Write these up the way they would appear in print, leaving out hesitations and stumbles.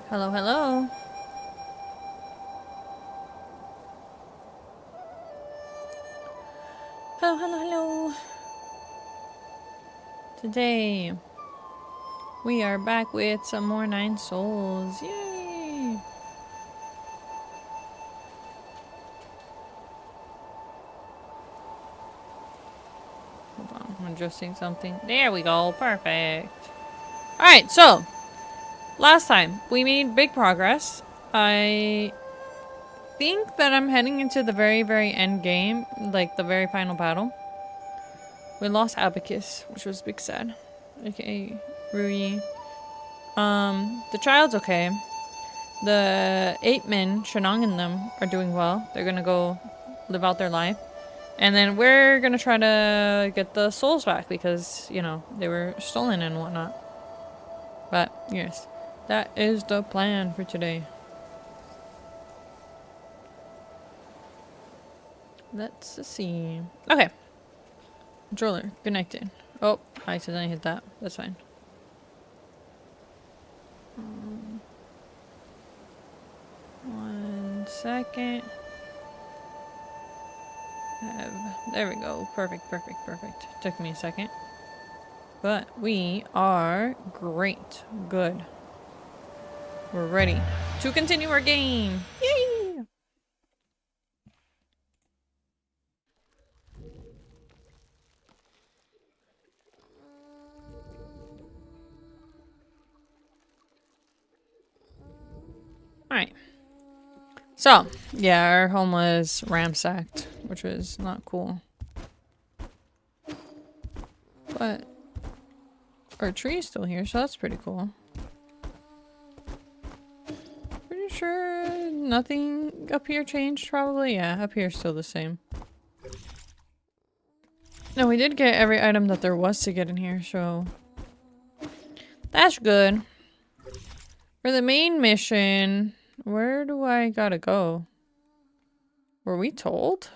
Hello, hello. Hello, hello, hello. Today, we are back with some more Nine Souls. Yay! Hold on, I'm adjusting something. There we go. Perfect. Alright, so, last time, we made big progress. I think that I'm heading into the very, very end game, like the very final battle. We lost Abacus, which was big sad. Okay, Rui. The child's okay. The 8 men, Shenong and them, are doing well. They're gonna go live out their life. And then we're gonna try to get the souls back because, you know, they were stolen and whatnot. But, yes, that is the plan for today. Let's see. Okay. Controller, connected. Oh, I accidentally hit that. That's fine. 1 second. There we go. Perfect, perfect, perfect. Took me a second. But we are great. Good. We're ready to continue our game. Yay! Alright. So, yeah, our home was ransacked, which was not cool. But our tree is still here, so that's pretty cool. Pretty sure nothing up here changed, probably. Yeah, up here is still the same. No, we did get every item that there was to get in here, so that's good. For the main mission, where do I gotta go? Were we told?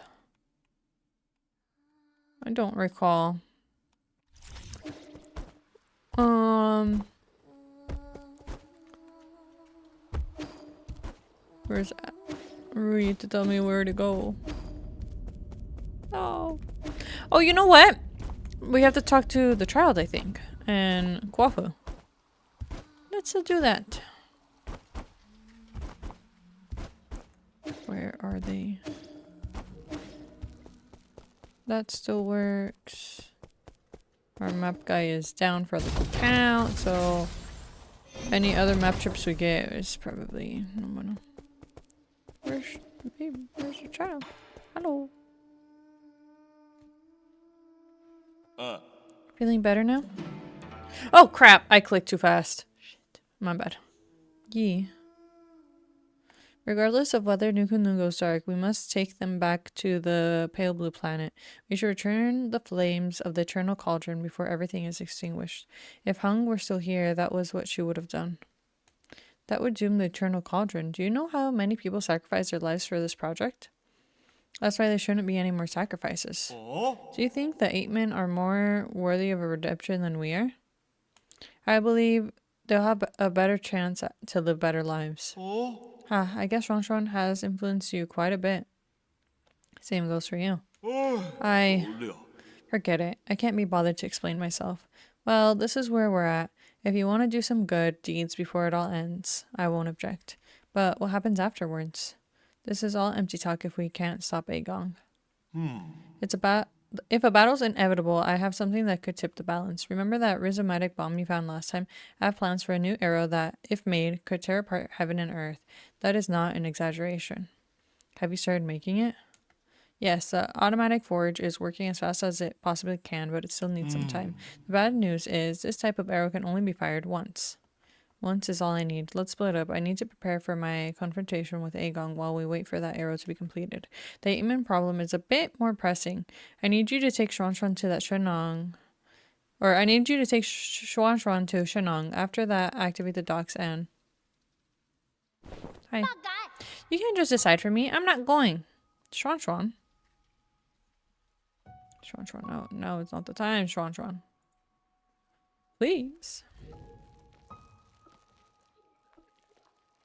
I don't recall. Where's Rui to tell me where to go? Oh. Oh, you know what? We have to talk to the child, I think. And Kwafu. Let's do that. Where are they? That still works. Our map guy is down for the count, so any other map trips we get is probably no bueno. Where's your child? Hello. Feeling better now? Oh crap! I clicked too fast. Shit. My bad. Yee. Regardless of whether Nuku goes dark, we must take them back to the pale blue planet. We should return the flames of the eternal cauldron before everything is extinguished. If Hung were still here, that was what she would have done. That would doom the eternal cauldron. Do you know how many people sacrificed their lives for this project? That's why there shouldn't be any more sacrifices. Do you think the 8 men are more worthy of a redemption than we are? I believe they'll have a better chance to live better lives. I guess Rongshon has influenced you quite a bit. Same goes for you. Forget it. I can't be bothered to explain myself. Well, this is where we're at. If you want to do some good deeds before it all ends, I won't object. But what happens afterwards? This is all empty talk if we can't stop Agong. If a battle's inevitable, I have something that could tip the balance. Remember that rhizomatic bomb you found last time? I have plans for a new arrow that, if made, could tear apart heaven and earth. That is not an exaggeration. Have you started making it? Yes, the automatic forge is working as fast as it possibly can, but it still needs some time. The bad news is this type of arrow can only be fired once. Once is all I need. Let's split up. I need to prepare for my confrontation with Agong while we wait for that arrow to be completed. The 8 man problem is a bit more pressing. I need you to take Xuanshuan to that Shenong. Or I need you to take Xuanshuan to Shenong. After that, activate the docks and... Hi. You can't just decide for me. I'm not going. Xuanshuan. Xuanshuan, no, it's not the time, Xuanshuan. Please.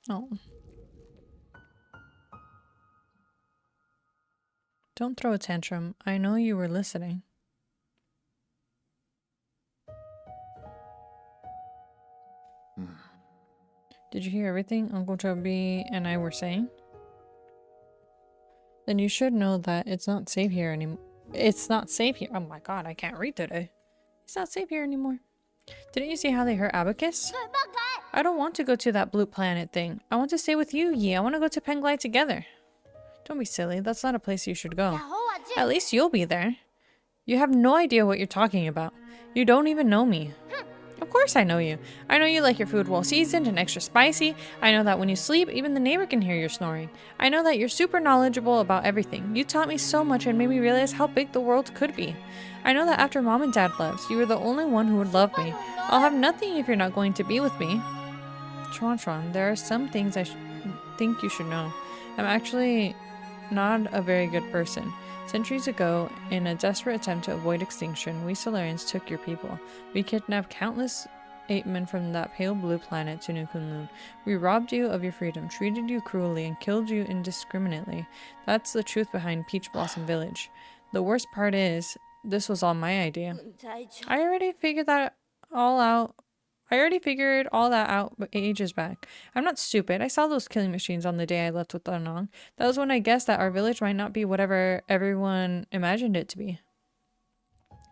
Oh. Don't throw a tantrum. I know you were listening. Did you hear everything Uncle Chubby and I were saying? Then you should know that it's not safe here anymore. It's not safe here. Oh my god, I can't read today. It's not safe here anymore. Didn't you see how they hurt Abacus? I don't want to go to that blue planet thing. I want to stay with you, Yi. I want to go to Penglai together. Don't be silly. That's not a place you should go. At least you'll be there. You have no idea what you're talking about. You don't even know me. Of course I know you. I know you like your food well seasoned and extra spicy. I know that when you sleep, even the neighbor can hear your snoring. I know that you're super knowledgeable about everything. You taught me so much and made me realize how big the world could be. I know that after Mom and Dad left, you were the only one who would love me. I'll have nothing if you're not going to be with me. Tron, there are some things I think you should know. I'm actually not a very good person. Centuries ago, in a desperate attempt to avoid extinction, we Solarians took your people. We kidnapped countless ape men from that pale blue planet to New Kunlun. We robbed you of your freedom, treated you cruelly, and killed you indiscriminately. That's the truth behind Peach Blossom Village. The worst part is, this was all my idea. I already figured all that out ages back. I'm not stupid. I saw those killing machines on the day I left with Danong. That was when I guessed that our village might not be whatever everyone imagined it to be.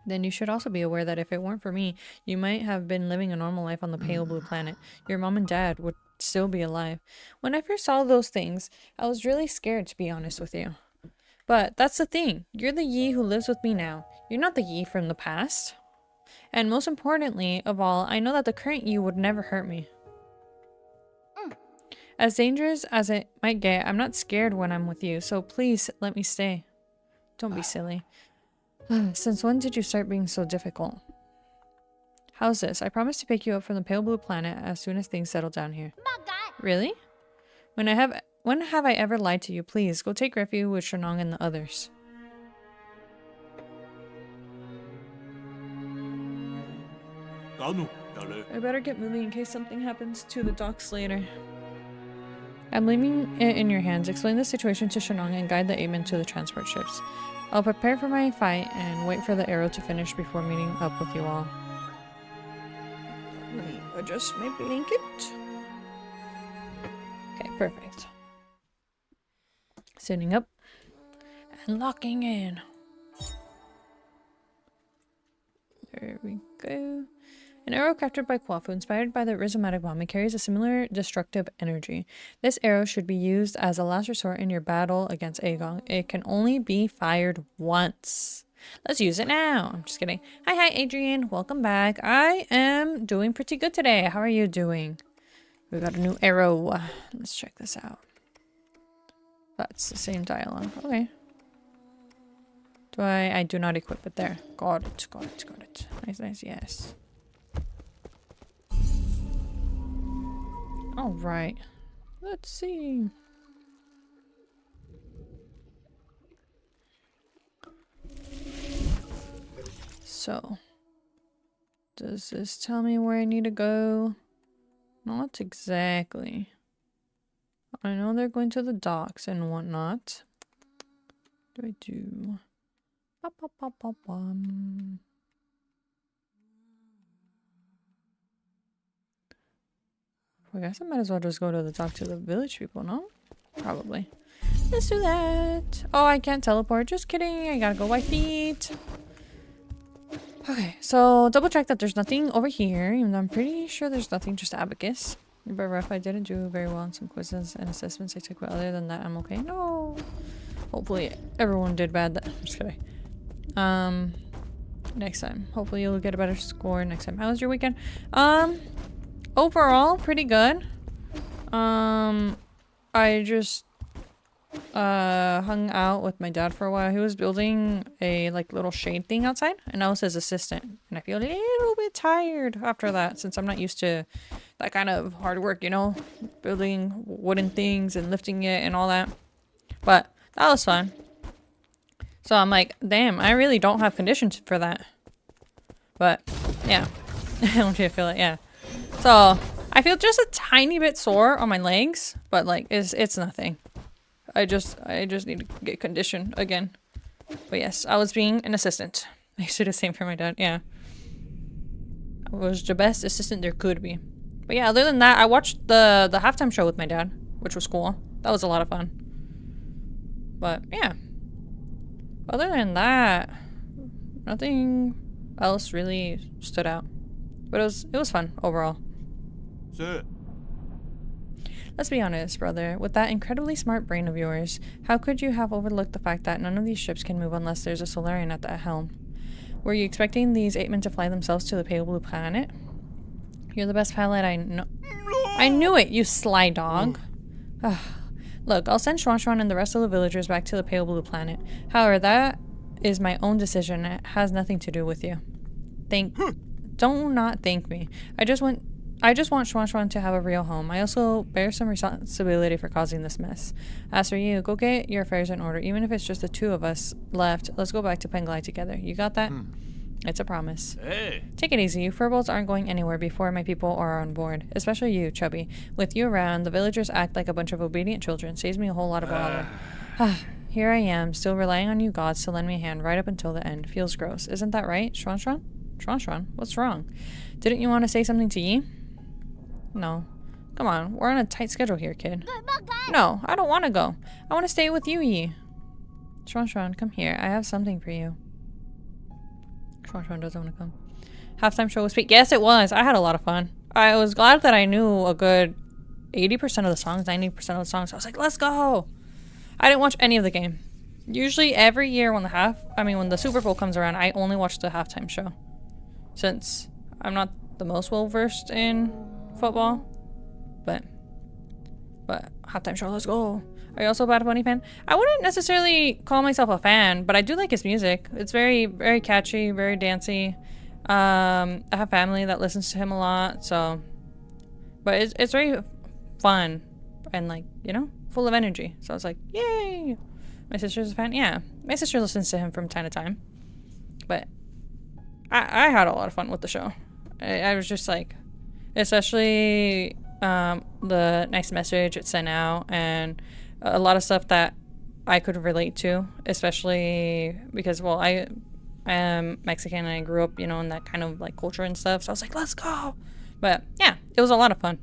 Then you should also be aware that if it weren't for me, you might have been living a normal life on the pale blue planet. Your mom and dad would still be alive. When I first saw those things, I was really scared, to be honest with you. But that's the thing. You're the Yi who lives with me now. You're not the Yi from the past. And most importantly of all, I know that the current you would never hurt me. As dangerous as it might get, I'm not scared when I'm with you, so please let me stay. Don't be silly. Since when did you start being so difficult? How's this? I promise to pick you up from the pale blue planet as soon as things settle down here. Really? When have I ever lied to you? Please, go take refuge with Shenong and the others. I better get moving in case something happens to the docks later. I'm leaving it in your hands. Explain the situation to Shenong and guide the Amen to the transport ships. I'll prepare for my fight and wait for the arrow to finish before meeting up with you all. Let me adjust my blanket. Okay, perfect. Sitting up and locking in. There we go. An arrow crafted by Kwafu, inspired by the rhizomatic bomb, it carries a similar destructive energy. This arrow should be used as a last resort in your battle against Agong. It can only be fired once. Let's use it now. I'm just kidding. Hi, Adrian. Welcome back. I am doing pretty good today. How are you doing? We got a new arrow. Let's check this out. That's the same dialogue. Okay. I do not equip it there. Got it. Nice, yes. Alright. Let's see. So, does this tell me where I need to go? Not exactly. I know they're going to the docks and whatnot. What do I do? I guess I might as well just go to the talk to the village people, no? Probably. Let's do that. Oh, I can't teleport. Just kidding. I gotta go by feet. Okay, so double check that there's nothing over here. Even though I'm pretty sure there's nothing, just Abacus. But rough, I didn't do very well on some quizzes and assessments I took, but other than that, I'm okay. No. Hopefully everyone did bad. I'm just kidding. Next time. Hopefully you'll get a better score next time. How was your weekend? Overall, pretty good. I just hung out with my dad for a while. He was building a little shade thing outside, and I was his assistant. And I feel a little bit tired after that, since I'm not used to that kind of hard work, you know, building wooden things and lifting it and all that. But that was fun. So I'm like, damn, I really don't have conditions for that. But yeah, I don't feel it. Yeah. So I feel just a tiny bit sore on my legs, but like it's nothing. I just need to get conditioned again. But yes, I was being an assistant. I used to do the same for my dad. Yeah, I was the best assistant there could be. But yeah, other than that, I watched the halftime show with my dad, which was cool. That was a lot of fun. But yeah, other than that, nothing else really stood out. But it was fun overall. Sir. Let's be honest, brother. With that incredibly smart brain of yours, how could you have overlooked the fact that none of these ships can move unless there's a Solarian at the helm? Were you expecting these 8 men to fly themselves to the Pale Blue Planet? You're the best pilot I know. I knew it, you sly dog. Look, I'll send Schwan and the rest of the villagers back to the Pale Blue Planet. However, that is my own decision. It has nothing to do with you. Don't not thank me. I just want Schwan to have a real home. I also bear some responsibility for causing this mess. As for you, go get your affairs in order. Even if it's just the two of us left, let's go back to Penglai together. You got that? It's a promise. Hey. Take it easy. You furbolgs aren't going anywhere before my people are on board. Especially you, Chubby. With you around, the villagers act like a bunch of obedient children. Saves me a whole lot of bother. Here I am, still relying on you gods to lend me a hand right up until the end. Feels gross. Isn't that right, Schwan? Schwan, what's wrong? Didn't you want to say something to Yi? No. Come on, we're on a tight schedule here, kid. No, I don't want to go. I want to stay with you, Yi. Schwan, come here. I have something for you. Schwan doesn't want to come. Halftime show was peak. Yes, it was. I had a lot of fun. I was glad that I knew a good 80% of the songs, 90% of the songs. I was like, let's go. I didn't watch any of the game. Usually every year when the Super Bowl comes around, I only watch the halftime show. Since I'm not the most well versed in football, but halftime show, let's go. Are you also a Bad Bunny fan? I wouldn't necessarily call myself a fan, but I do like his music. It's very, very catchy, very dancey. I have family that listens to him a lot, so. But it's very fun and, like, you know, full of energy. So I was like, yay! My sister's a fan. Yeah, my sister listens to him from time to time. But I had a lot of fun with the show. I was just like, especially the nice message it sent out and a lot of stuff that I could relate to, especially because, well, I am Mexican and I grew up, you know, in that kind of like culture and stuff. So I was like, let's go. But yeah, it was a lot of fun.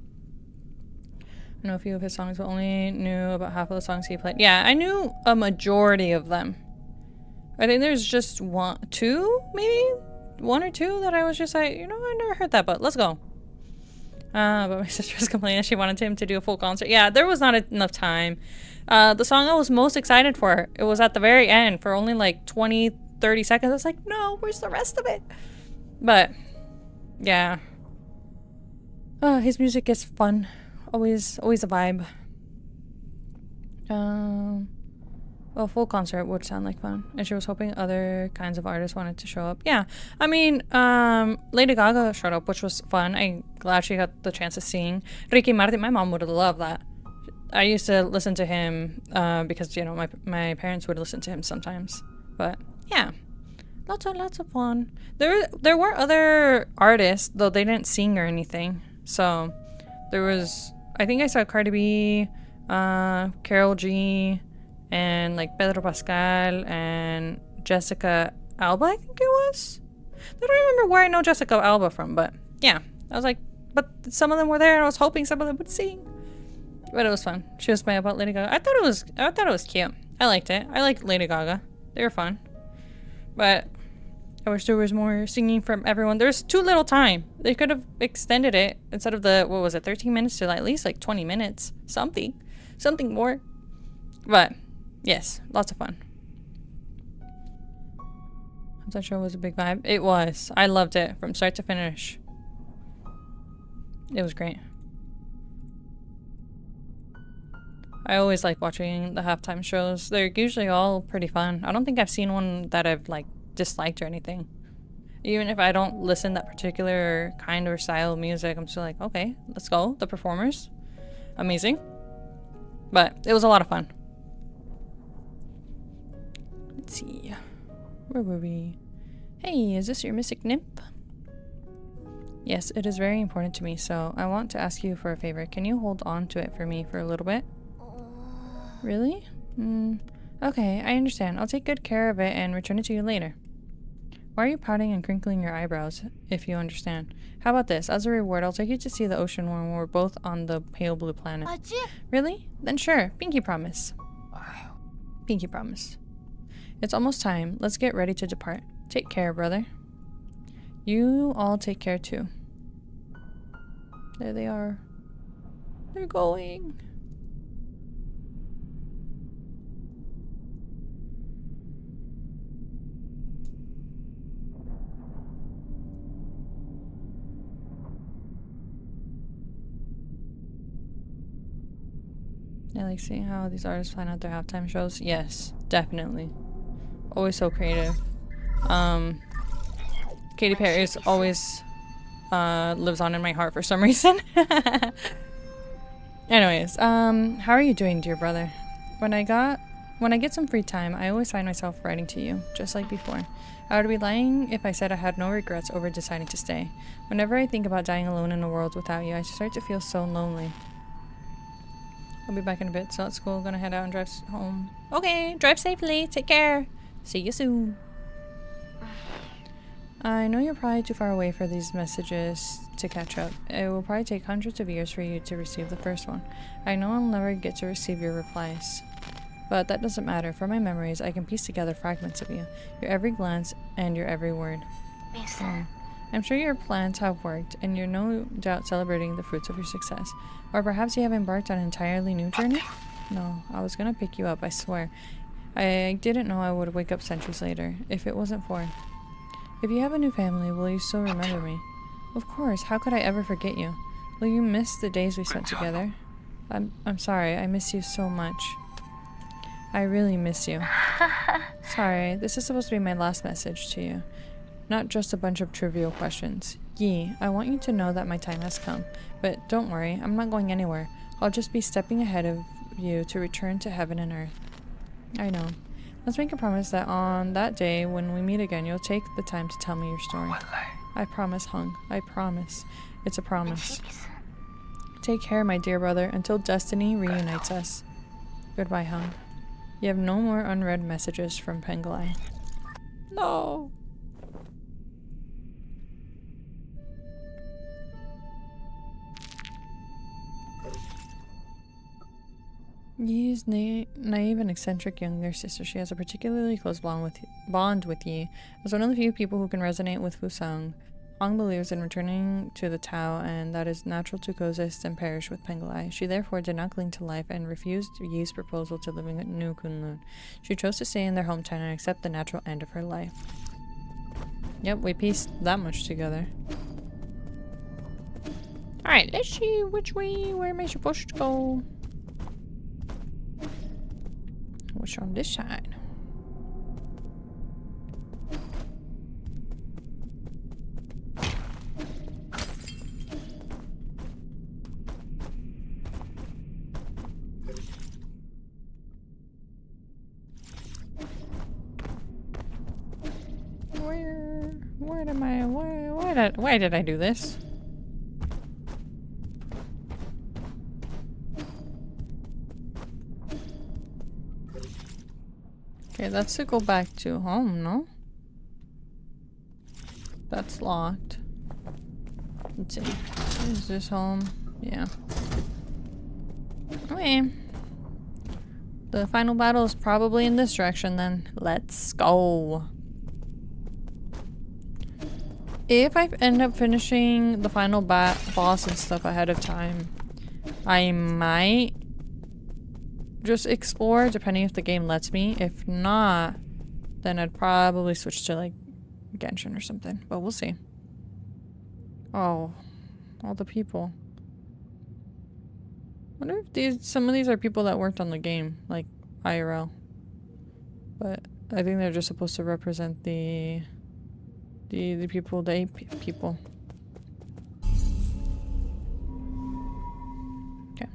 I know a few of his songs, but only knew about half of the songs he played. Yeah, I knew a majority of them. I think there's just one or two that I was just like, you know, I never heard that, but let's go. But my sister was complaining she wanted him to do a full concert. Yeah, there was not enough time. The song I was most excited for, it was at the very end for only like 20, 30 seconds. I was like, no, where's the rest of it? But, yeah. His music is fun. Always a vibe. Well, full concert would sound like fun. And she was hoping other kinds of artists wanted to show up. Yeah. I mean, Lady Gaga showed up, which was fun. I'm glad she got the chance to sing. Ricky Martin, my mom would have loved that. I used to listen to him because, you know, my parents would listen to him sometimes. But, yeah. Lots of fun. There were other artists, though they didn't sing or anything. So, there was... I think I saw Cardi B, Karol G, and like Pedro Pascal and Jessica Alba, I think it was. I don't remember where I know Jessica Alba from, but yeah. I was like, but some of them were there and I was hoping some of them would sing. But it was fun. She was playing about Lady Gaga. I thought it was cute. I liked it. I liked Lady Gaga. They were fun. But I wish there was more singing from everyone. There's too little time. They could have extended it instead of the, 13 minutes to at least like 20 minutes. Something more. But yes, lots of fun. That show was a big vibe. It was. I loved it from start to finish. It was great. I always like watching the halftime shows. They're usually all pretty fun. I don't think I've seen one that I've like disliked or anything. Even if I don't listen that particular kind or style of music, I'm still like, okay, let's go. The performers, amazing. But it was a lot of fun. Let's see, where were we? Hey, is this your mystic nymph? Yes, it is very important to me, so I want to ask you for a favor. Can you hold on to it for me for a little bit? Really? Okay, I understand. I'll take good care of it and return it to you later. Why are you pouting and crinkling your eyebrows, if you understand? How about this? As a reward, I'll take you to see the ocean when we're both on the pale blue planet. Really? Then sure. Pinky promise. Pinky promise. It's almost time. Let's get ready to depart. Take care, brother. You all take care too. There they are. They're going. I like seeing how these artists plan out their halftime shows. Yes, definitely. Always so creative. Katy Perry is always lives on in my heart for some reason. Anyways, how are you doing, dear brother? When I get some free time, I always find myself writing to you, just like before. I would be lying if I said I had no regrets over deciding to stay. Whenever I think about dying alone in a world without you, I start to feel so lonely. I'll be back in a bit, so at school, gonna head out and drive home. Okay, drive safely, take care. See you soon. I know you're probably too far away for these messages to catch up. It will probably take hundreds of years for you to receive the first one. I know I'll never get to receive your replies. But that doesn't matter. For my memories, I can piece together fragments of you. Your every glance and your every word. I'm sure your plans have worked, and you're no doubt celebrating the fruits of your success. Or perhaps you have embarked on an entirely new journey? No, I was gonna pick you up, I swear. I didn't know I would wake up centuries later, if it wasn't for... If you have a new family, will you still remember me? Of course, how could I ever forget you? Will you miss the days we spent together? I'm sorry, I miss you so much. I really miss you. Sorry, this is supposed to be my last message to you. Not just a bunch of trivial questions. Yi, I want you to know that my time has come. But don't worry, I'm not going anywhere. I'll just be stepping ahead of you to return to heaven and earth. I know. Let's make a promise that on that day when we meet again, you'll take the time to tell me your story. I promise, Hung. I promise. It's a promise. Take care, my dear brother, until destiny reunites us. Goodbye, Hung. You have no more unread messages from Penglai. No! Yi's naive and eccentric younger sister. She has a particularly close bond with Yi. As one of the few people who can resonate with Fusang, Hong believes in returning to the Tao, and that is natural to coexist and perish with Penglai. She therefore did not cling to life and refused Yi's proposal to live in New Kunlun. She chose to stay in their hometown and accept the natural end of her life. Yep, we pieced that much together. Alright, let's see where am I supposed to go? What's on this side? Where am I? Why did I do this? Okay, that's to go back to home, no? That's locked. Let's see. Is this home? Yeah. Okay. The final battle is probably in this direction then. Let's go. If I end up finishing the final boss and stuff ahead of time, I might just explore, depending if the game lets me. If not, then I'd probably switch to like Genshin or something, but we'll see. Oh, all the people. I wonder if some of these are people that worked on the game, like IRL. But I think they're just supposed to represent the people, the ape people. Okay.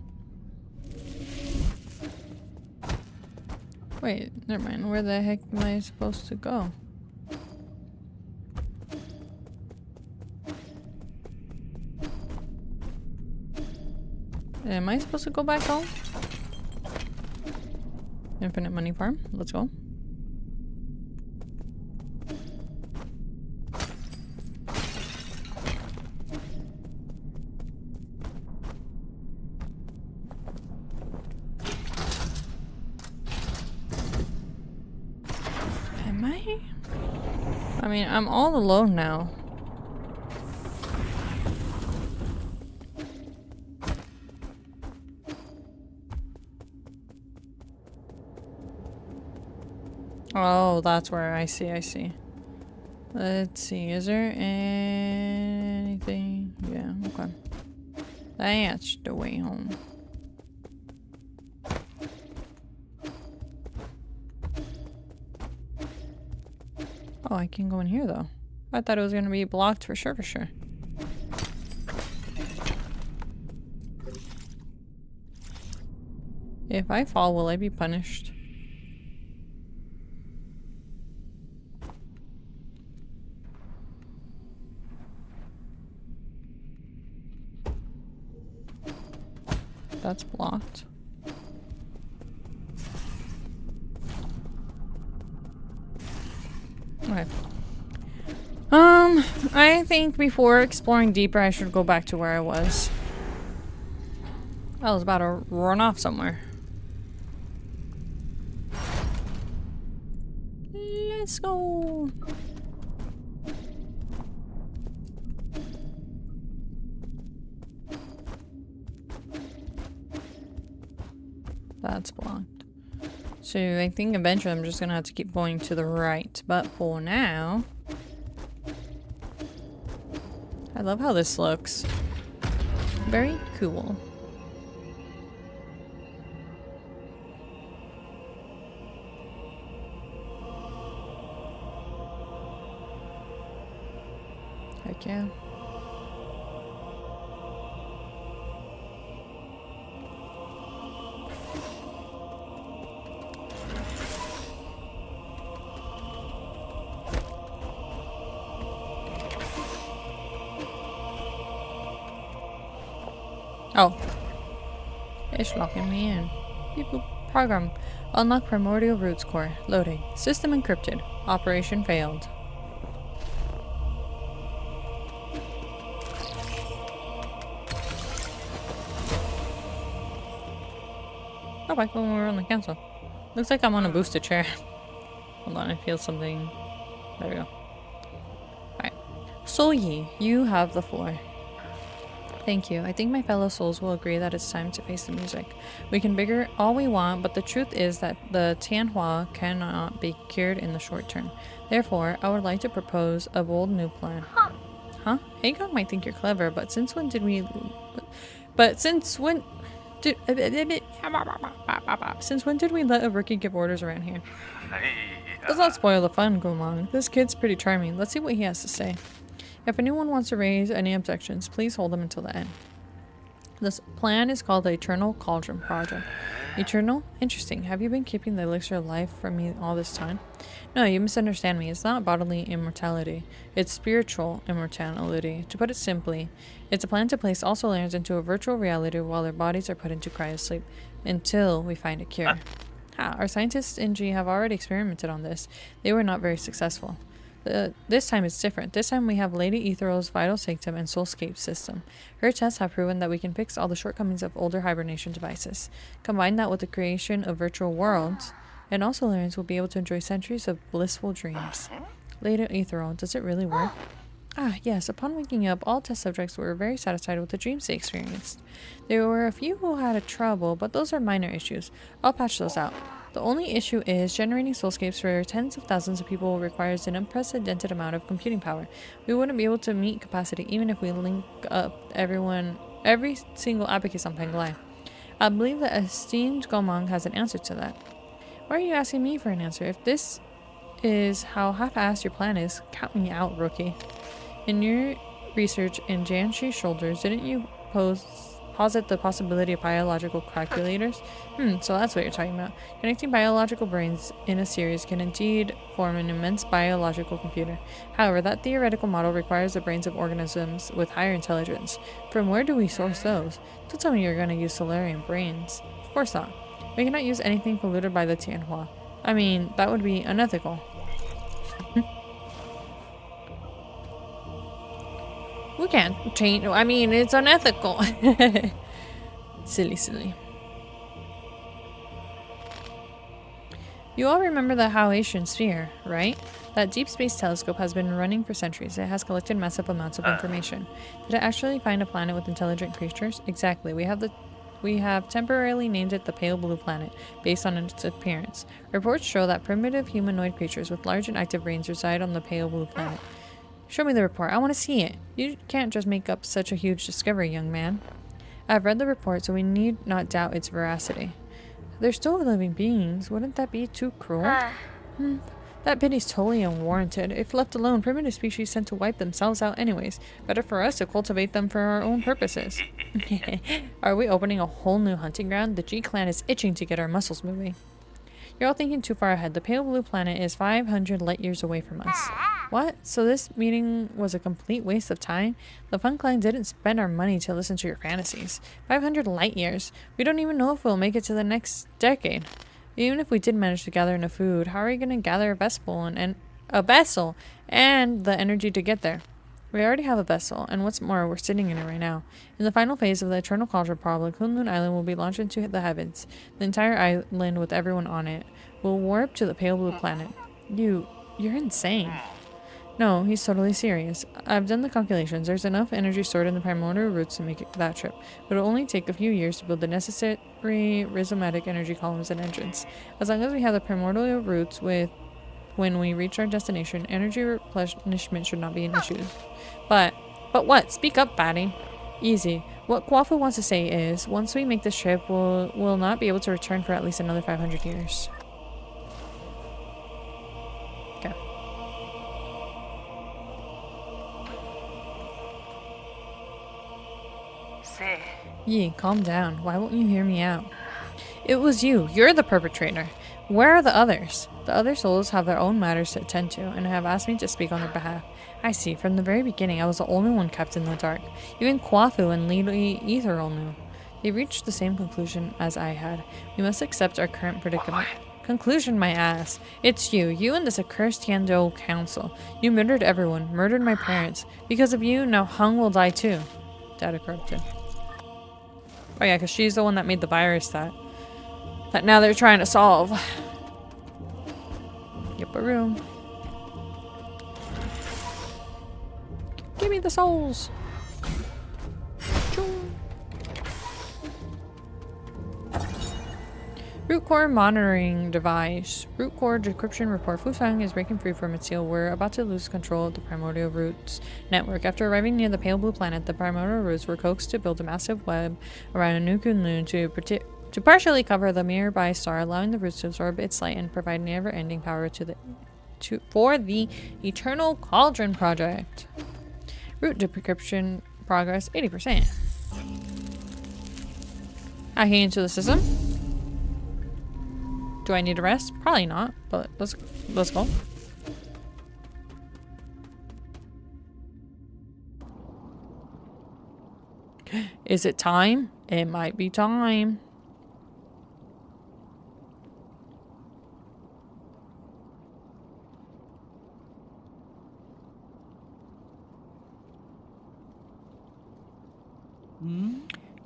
Wait, never mind. Where the heck am I supposed to go? Am I supposed to go back home? Infinite money farm. Let's go. Am I? I mean, I'm all alone now. Oh, that's where I see. Let's see, is there anything? Yeah, okay. That's the way home. Oh, I can go in here though. I thought it was gonna be blocked for sure, If I fall, will I be punished? That's blocked. Okay. I think before exploring deeper, I should go back to where I was. I was about to run off somewhere. Let's go. That's blocked. So I think eventually I'm just gonna have to keep going to the right. But for now... I love how this looks. Very cool. Heck yeah. Oh. It's locking me in. Beep boop. Program. Unlock Primordial Roots Core. Loading. System encrypted. Operation failed. Oh, back when we were on the council. Looks like I'm on a boosted chair. Hold on, I feel something. There we go. Alright. Soul Yi, you have the floor. Thank you. I think my fellow souls will agree that it's time to face the music. We can bigger all we want, but the truth is that the Tianhua cannot be cured in the short term. Therefore, I would like to propose a bold new plan. Huh? Agog might think you're clever, but since when did we... Since when did we let a rookie give orders around here? Let's not spoil the fun, Gomang. This kid's pretty charming. Let's see what he has to say. If anyone wants to raise any objections, please hold them until the end. This plan is called the Eternal Cauldron Project. Eternal? Interesting. Have you been keeping the elixir alive from me all this time? No, you misunderstand me. It's not bodily immortality. It's spiritual immortality. To put it simply, it's a plan to place all Solarians into a virtual reality while their bodies are put into cryosleep until we find a cure. Our scientists in G have already experimented on this. They were not very successful. This time it's different. This time we have Lady Ethereal's Vital Sanctum and Soulscape system. Her tests have proven that we can fix all the shortcomings of older hibernation devices. Combine that with the creation of virtual worlds, and all Solarians will be able to enjoy centuries of blissful dreams. Lady Ethereal, does it really work? Ah, yes. Upon waking up, all test subjects were very satisfied with the dreams they experienced. There were a few who had trouble, but those are minor issues. I'll patch those out. The only issue is generating soulscapes for tens of thousands of people requires an unprecedented amount of computing power. We wouldn't be able to meet capacity even if we link up every single advocate on Penglai. I believe that esteemed Gomang has an answer to that. Why are you asking me for an answer? If this is how half-assed your plan is, count me out, rookie. In your research in Jianshi's shoulders, didn't you posit the possibility of biological calculators? So that's what you're talking about. Connecting biological brains in a series can indeed form an immense biological computer. However, that theoretical model requires the brains of organisms with higher intelligence. From where do we source those? Don't tell me you're going to use Solarian brains. Of course not. We cannot use anything polluted by the Tianhua. I mean, that would be unethical. We can't change. I mean, it's unethical. Silly. You all remember the Haotian sphere, right? That deep space telescope has been running for centuries. It has collected massive amounts of information. Did it actually find a planet with intelligent creatures? Exactly. We have temporarily named it the Pale Blue Planet, based on its appearance. Reports show that primitive humanoid creatures with large and active brains reside on the Pale Blue Planet. Show me the report. I want to see it. You can't just make up such a huge discovery, young man. I've read the report, so we need not doubt its veracity. They're still living beings. Wouldn't that be too cruel? That pity's totally unwarranted. If left alone, primitive species tend to wipe themselves out anyways. Better for us to cultivate them for our own purposes. Are we opening a whole new hunting ground? The G-Clan is itching to get our muscles moving. You're all thinking too far ahead. The Pale Blue Planet is 500 light years away from us. What? So this meeting was a complete waste of time? The Fun Clan didn't spend our money to listen to your fantasies. 500 light years? We don't even know if we'll make it to the next decade. Even if we did manage to gather enough food, how are we going to gather a vessel and the energy to get there? We already have a vessel, and what's more, we're sitting in it right now. In the final phase of the Eternal Cauldron problem, Kunlun Island will be launched into the heavens. The entire island with everyone on it will warp to the Pale Blue Planet. You're insane. No, he's totally serious. I've done the calculations. There's enough energy stored in the primordial roots to make that trip. But it'll only take a few years to build the necessary rhizomatic energy columns and engines. As long as we have the primordial roots when we reach our destination, energy replenishment should not be an issue. But what? Speak up, Batty. Easy. What Kwafu wants to say is, once we make this trip, we'll not be able to return for at least another 500 years. Okay. Yi, calm down. Why won't you hear me out? It was you. You're the perpetrator. Where are the others? The other souls have their own matters to attend to and have asked me to speak on their behalf. I see. From the very beginning, I was the only one kept in the dark. Even Kwafu and Lady Ethereal knew. They reached the same conclusion as I had. We must accept our current predicament. Conclusion, my ass. It's you. You and this accursed Yando Council. You murdered everyone. Murdered my parents. Because of you, now Hung will die too. Data corrupted. Oh yeah, because she's the one that made the virus that now they're trying to solve. Yep-a-room. Give me the souls. Choo. Root core monitoring device. Root core decryption report. Fusang is breaking free from its seal. We're about to lose control of the primordial roots network. After arriving near the Pale Blue Planet, the primordial roots were coaxed to build a massive web around New Kunlun to partially cover the nearby star, allowing the roots to absorb its light and provide never-ending power for the Eternal Cauldron project. Root decryption progress 80%. Hacking into the system. Do I need a rest? Probably not, but let's go. Is it time? It might be time.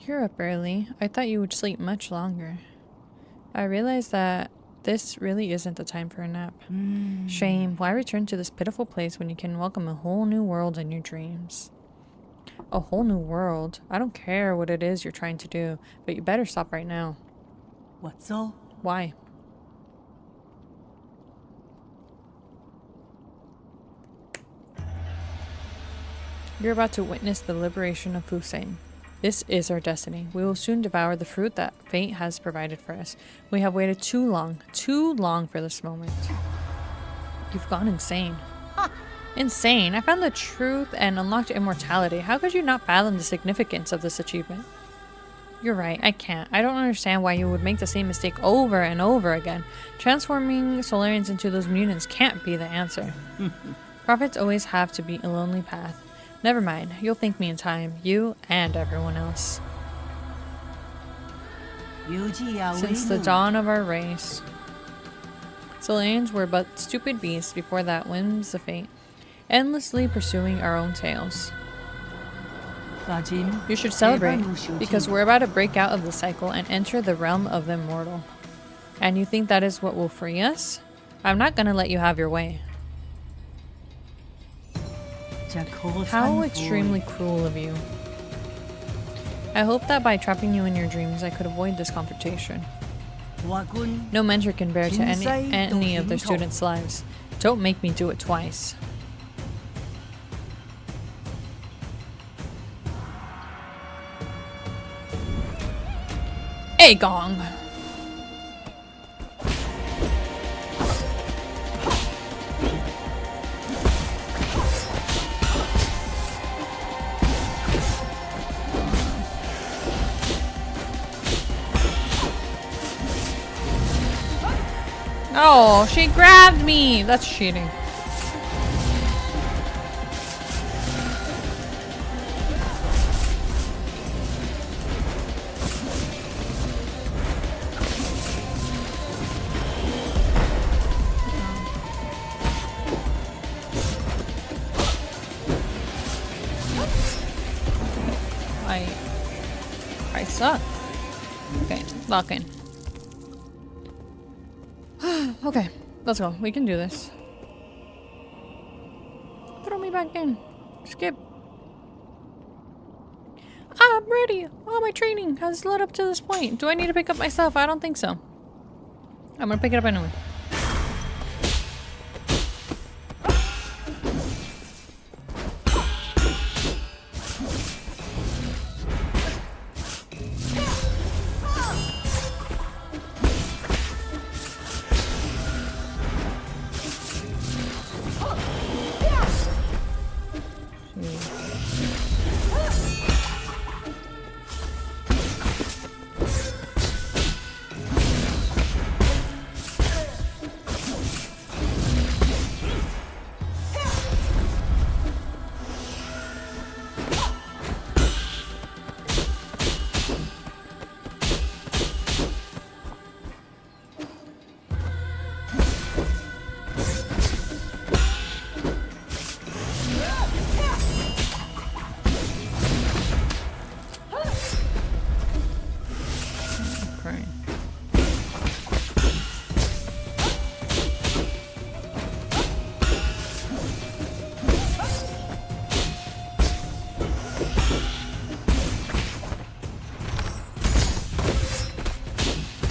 You're up early. I thought you would sleep much longer. I realized that this really isn't the time for a nap. Shame. Why return to this pitiful place when you can welcome a whole new world in your dreams? A whole new world? I don't care what it is you're trying to do, but you better stop right now. What's all? Why? You're about to witness the liberation of Fusang. This is our destiny. We will soon devour the fruit that fate has provided for us. We have waited too long for this moment. You've gone insane. Insane? I found the truth and unlocked immortality. How could you not fathom the significance of this achievement? You're right, I can't. I don't understand why you would make the same mistake over and over again. Transforming Solarians into those mutants can't be the answer. Prophets always have to be a lonely path. Never mind, you'll thank me in time. You and everyone else. Since the dawn of our race, Solarians were but stupid beasts before that whims of fate, endlessly pursuing our own tails. You should celebrate, because we're about to break out of the cycle and enter the realm of the immortal. And you think that is what will free us? I'm not gonna let you have your way. How extremely cruel of you. I hope that by trapping you in your dreams I could avoid this confrontation. No mentor can bear to any of their students' lives. Don't make me do it twice. A gong. Oh, she grabbed me. That's cheating. I suck. Okay, lock in. Okay, let's go. We can do this. Throw me back in. Skip. I'm ready. All my training has led up to this point. Do I need to pick up my stuff? I don't think so. I'm gonna pick it up anyway.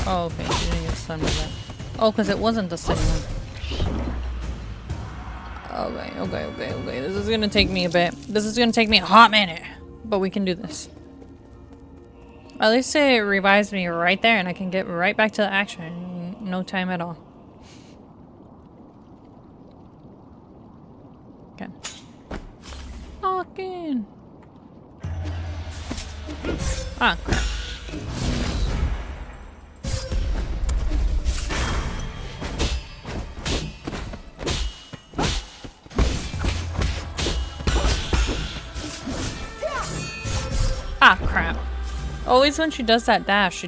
Oh, okay, she didn't get stunned with that. Oh, because it wasn't the second one. Okay. This is gonna take me a bit. This is gonna take me a hot minute. But we can do this. At least it revives me right there and I can get right back to the action in no time at all. Okay. Lock in. Ah, crap. Ah, crap. Always when she does that dash, she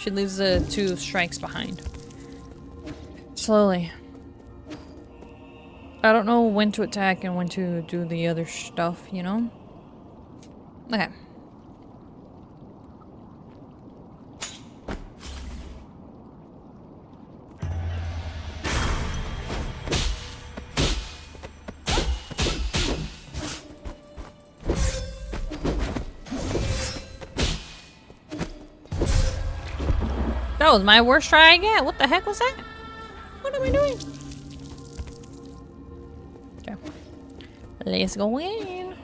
leaves the two strikes behind. Slowly. I don't know when to attack and when to do the other stuff, you know? Okay. That was my worst try yet. What the heck was that? What am I doing? Okay. Let's go in.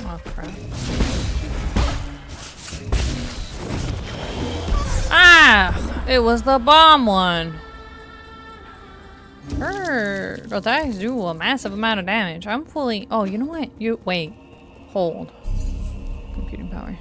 Oh, Ah! It was the bomb one. Those attacks do a massive amount of damage. I'm fully... Oh, you know what? Wait. Hold. Computing power.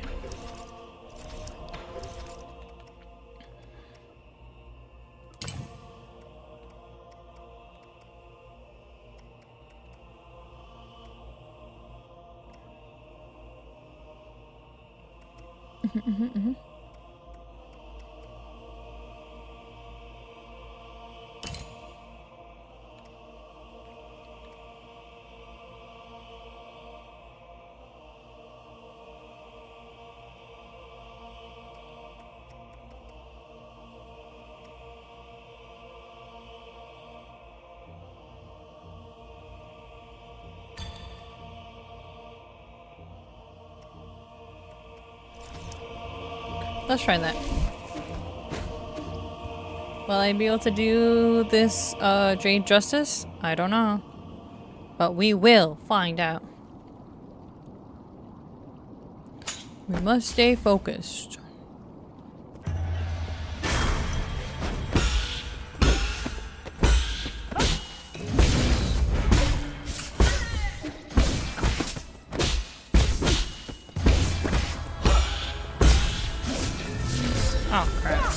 Let's try that. Will I be able to do this Jade justice? I don't know. But we will find out. We must stay focused. Oh, crap.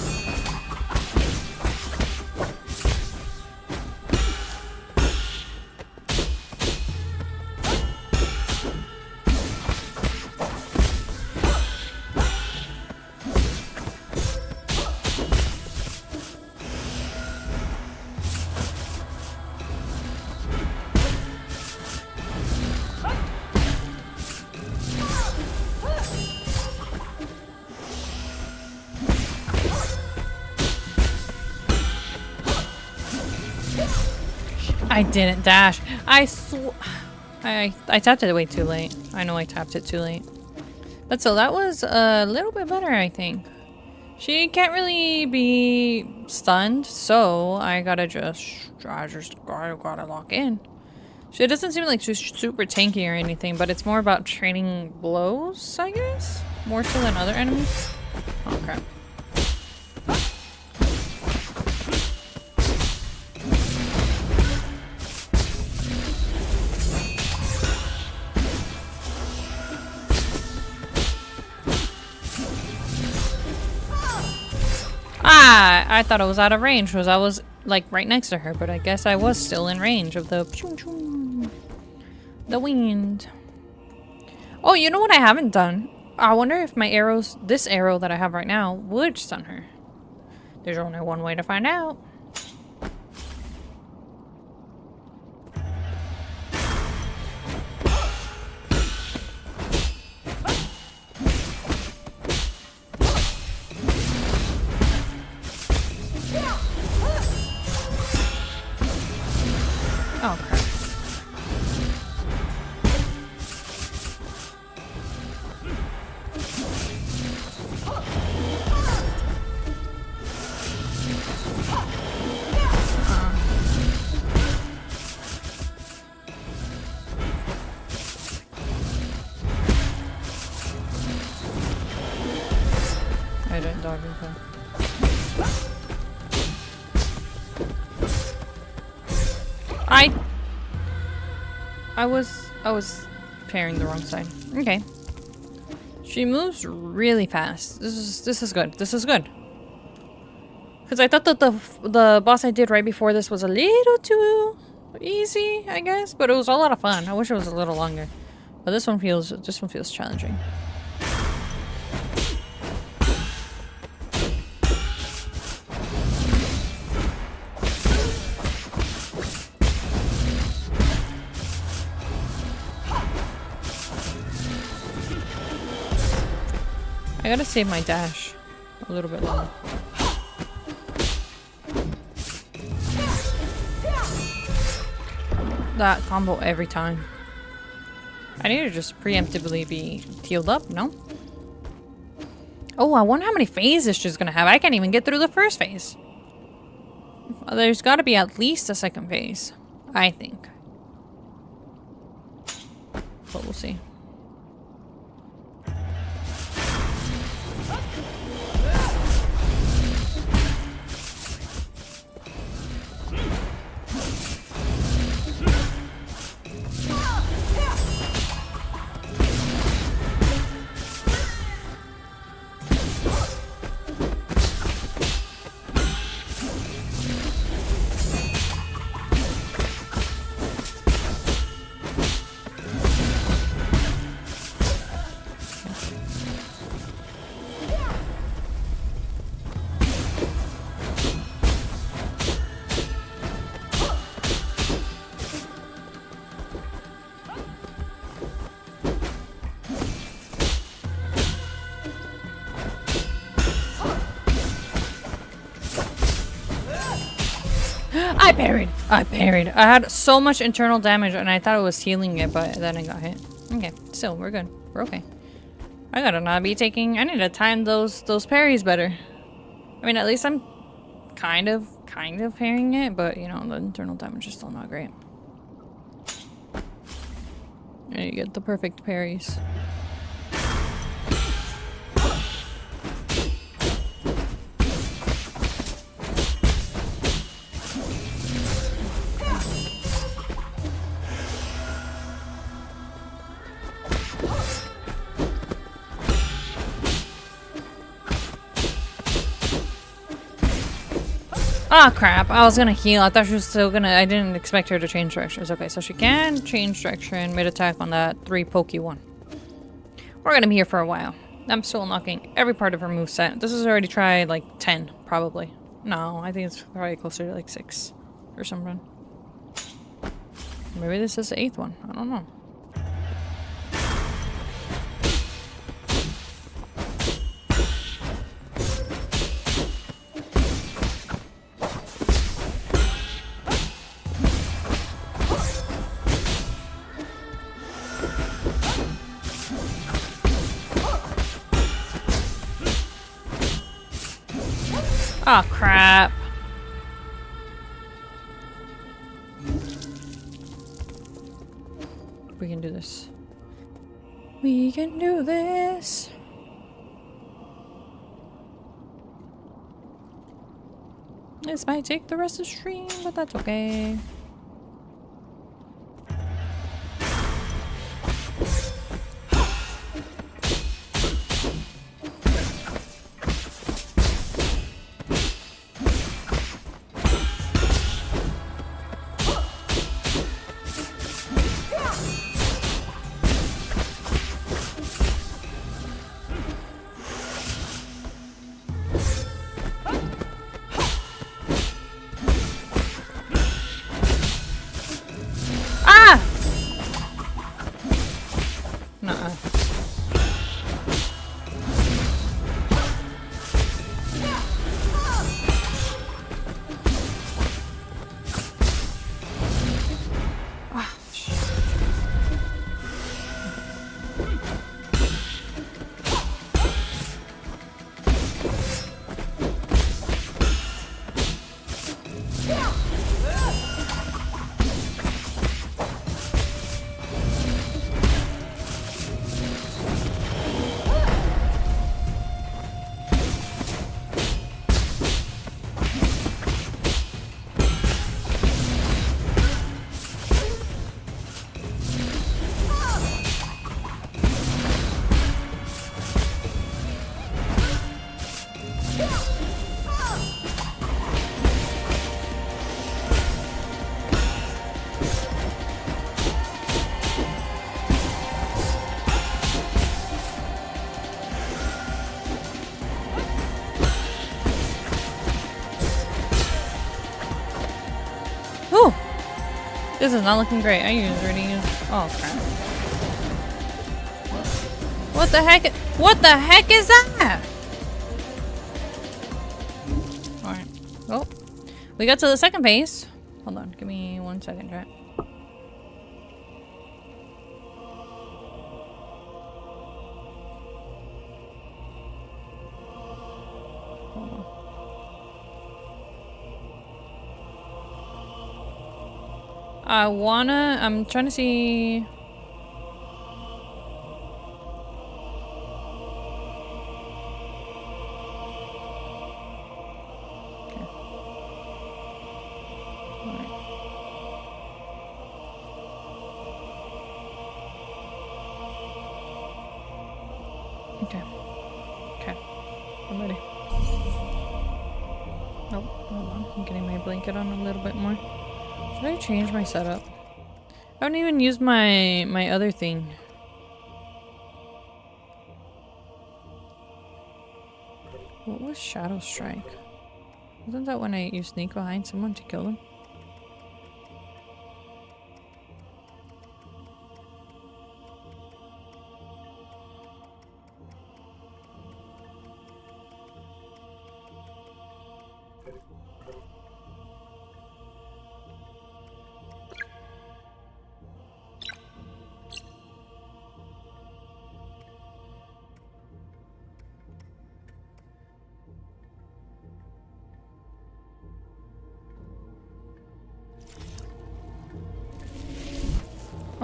I didn't dash. I tapped it way too late. I know I tapped it too late. But so that was a little bit better, I think. She can't really be stunned, so I gotta gotta lock in. She doesn't seem like she's super tanky or anything, but it's more about training blows, I guess? More so than other enemies. Oh crap. Ah, I thought I was out of range because I was like right next to her, but I guess I was still in range of the wind. Oh, you know what I haven't done? I wonder if my arrows, this arrow that I have right now, would stun her. There's only one way to find out. Oh, crap. I didn't dodge in time. I was pairing the wrong side. Okay. She moves really fast. This is good. This is good. Because I thought that the boss I did right before this was a little too easy, I guess, but it was a lot of fun. I wish it was a little longer. But this one feels challenging. I gotta save my dash a little bit longer. That combo every time. I need to just preemptively be healed up, no? Oh, I wonder how many phases she's gonna have. I can't even get through the first phase. There's gotta be at least a second phase, I think. But we'll see. I parried. I parried. I had so much internal damage and I thought it was healing it, but then I got hit. Okay, still, we're good. We're okay. I gotta not be taking... I need to time those parries better. I mean, at least I'm kind of parrying it, but, you know, the internal damage is still not great. And you get the perfect parries. Ah, crap. I was gonna heal. I thought she was still gonna... I didn't expect her to change directions. Okay, so she can change direction mid-attack on that 3 Poke one. We're gonna be here for a while. I'm still unlocking every part of her moveset. This is already tried like 10, probably. No, I think it's probably closer to like 6 or something. Maybe this is the 8th one. I don't know. Oh, crap. We can do this. We can do this. This might take the rest of the stream, but that's okay. This is not looking great. I already used... Oh, crap. What the heck? What the heck is that? Alright. Oh. We got to the second phase. Hold on. Give me 1 second, chat. I'm trying to see... Okay. Alright. Okay. Okay. I'm ready. Oh, hold on. I'm getting my blanket on a little bit more. Should I change my setup? I haven't even used my other thing. What was Shadow Strike? Wasn't that when you sneak behind someone to kill them?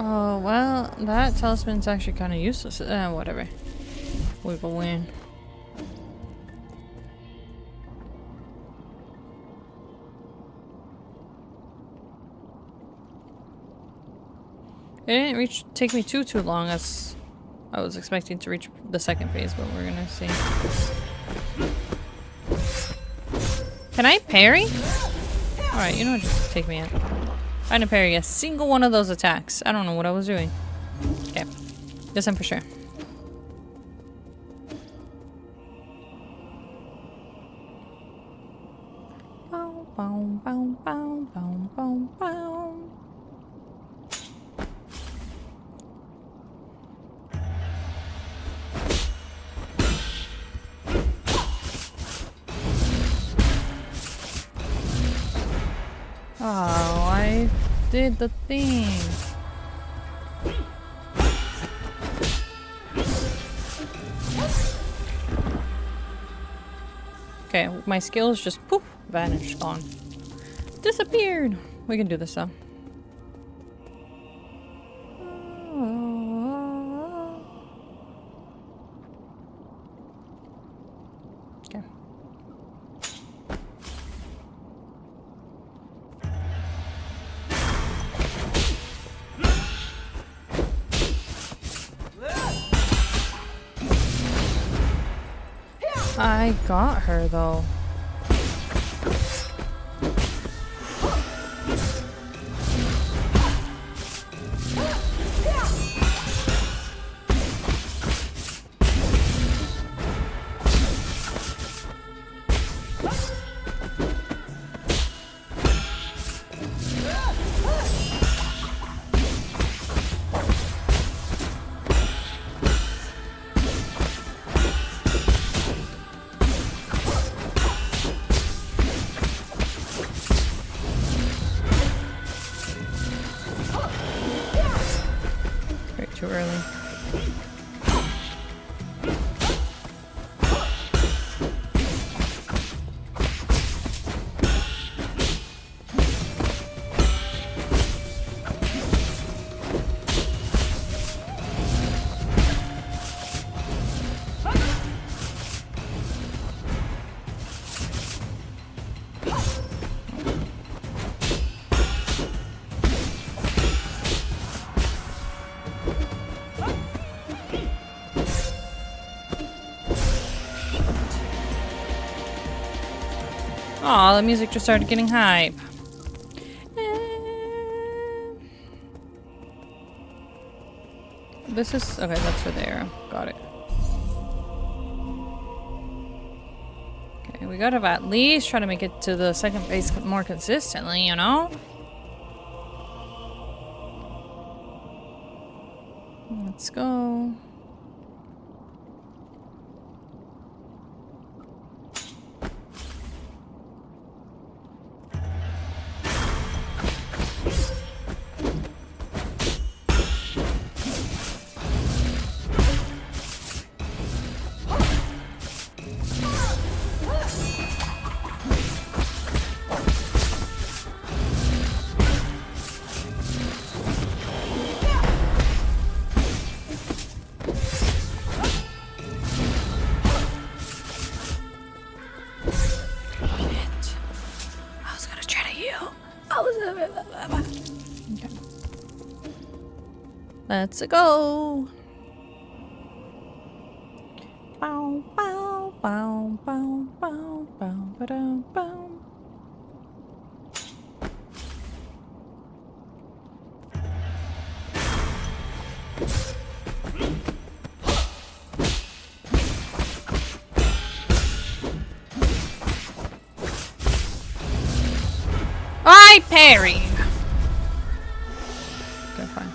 Oh, well, that talisman's actually kind of useless. Whatever. We will win. It didn't take me too long as I was expecting to reach the second phase, but we're gonna see. Can I parry? Alright, you know what, just take me out. I didn't parry a single one of those attacks. I don't know what I was doing. Okay. This time for sure. Bow, bow, bow, bow, bow, bow, bow. Oh, I did the thing. Okay, my skills just poof, vanished, gone. Disappeared! We can do this though. Okay. I got her though. Too early. Aw, the music just started getting hype. This is... okay, that's for the arrow. Got it. Okay, we gotta at least try to make it to the second phase more consistently, you know? Let's go. Okay. Let's go. Bow, bow, bow, bow, bow, bow, ba-dum, bow. I parried. Okay, fine.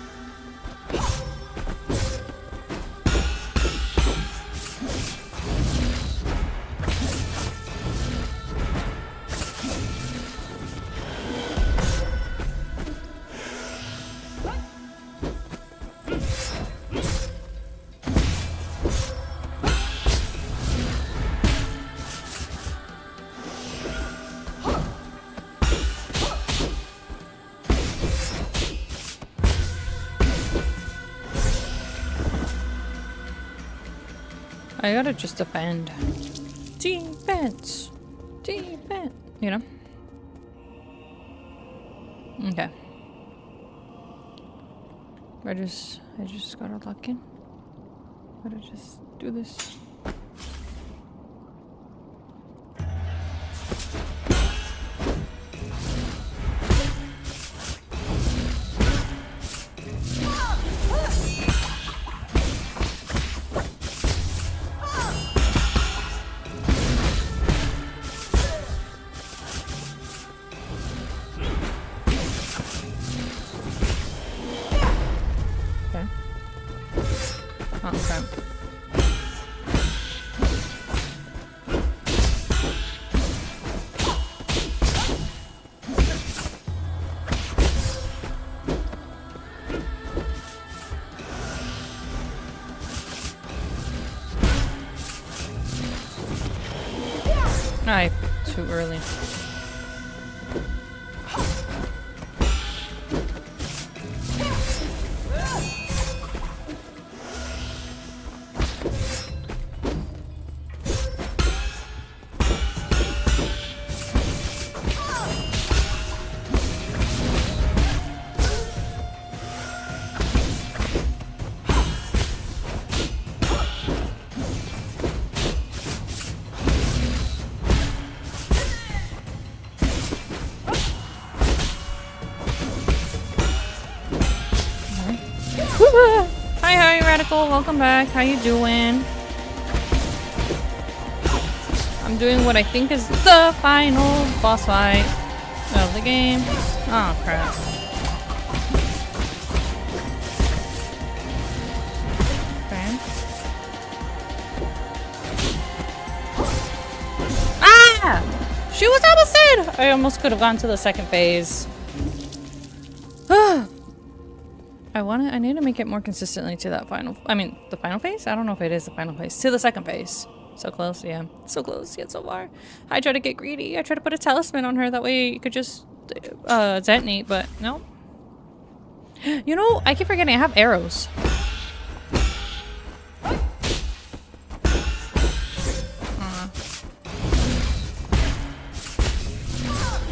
I gotta just defend. Defense! Defense! You know? Okay. I just gotta lock in. Gotta just do this. I too early. Hi, Radical. Welcome back. How you doing? I'm doing what I think is the final boss fight of the game. Oh, crap. Okay. Ah! She was almost dead! I almost could have gone to the second phase. I need to make it more consistently to that the final phase? I don't know if it is the final phase. To the second phase. So close, yeah. So close, yet so far. I tried to get greedy. I tried to put a talisman on her. That way you could just detonate, but no. You know, I keep forgetting I have arrows.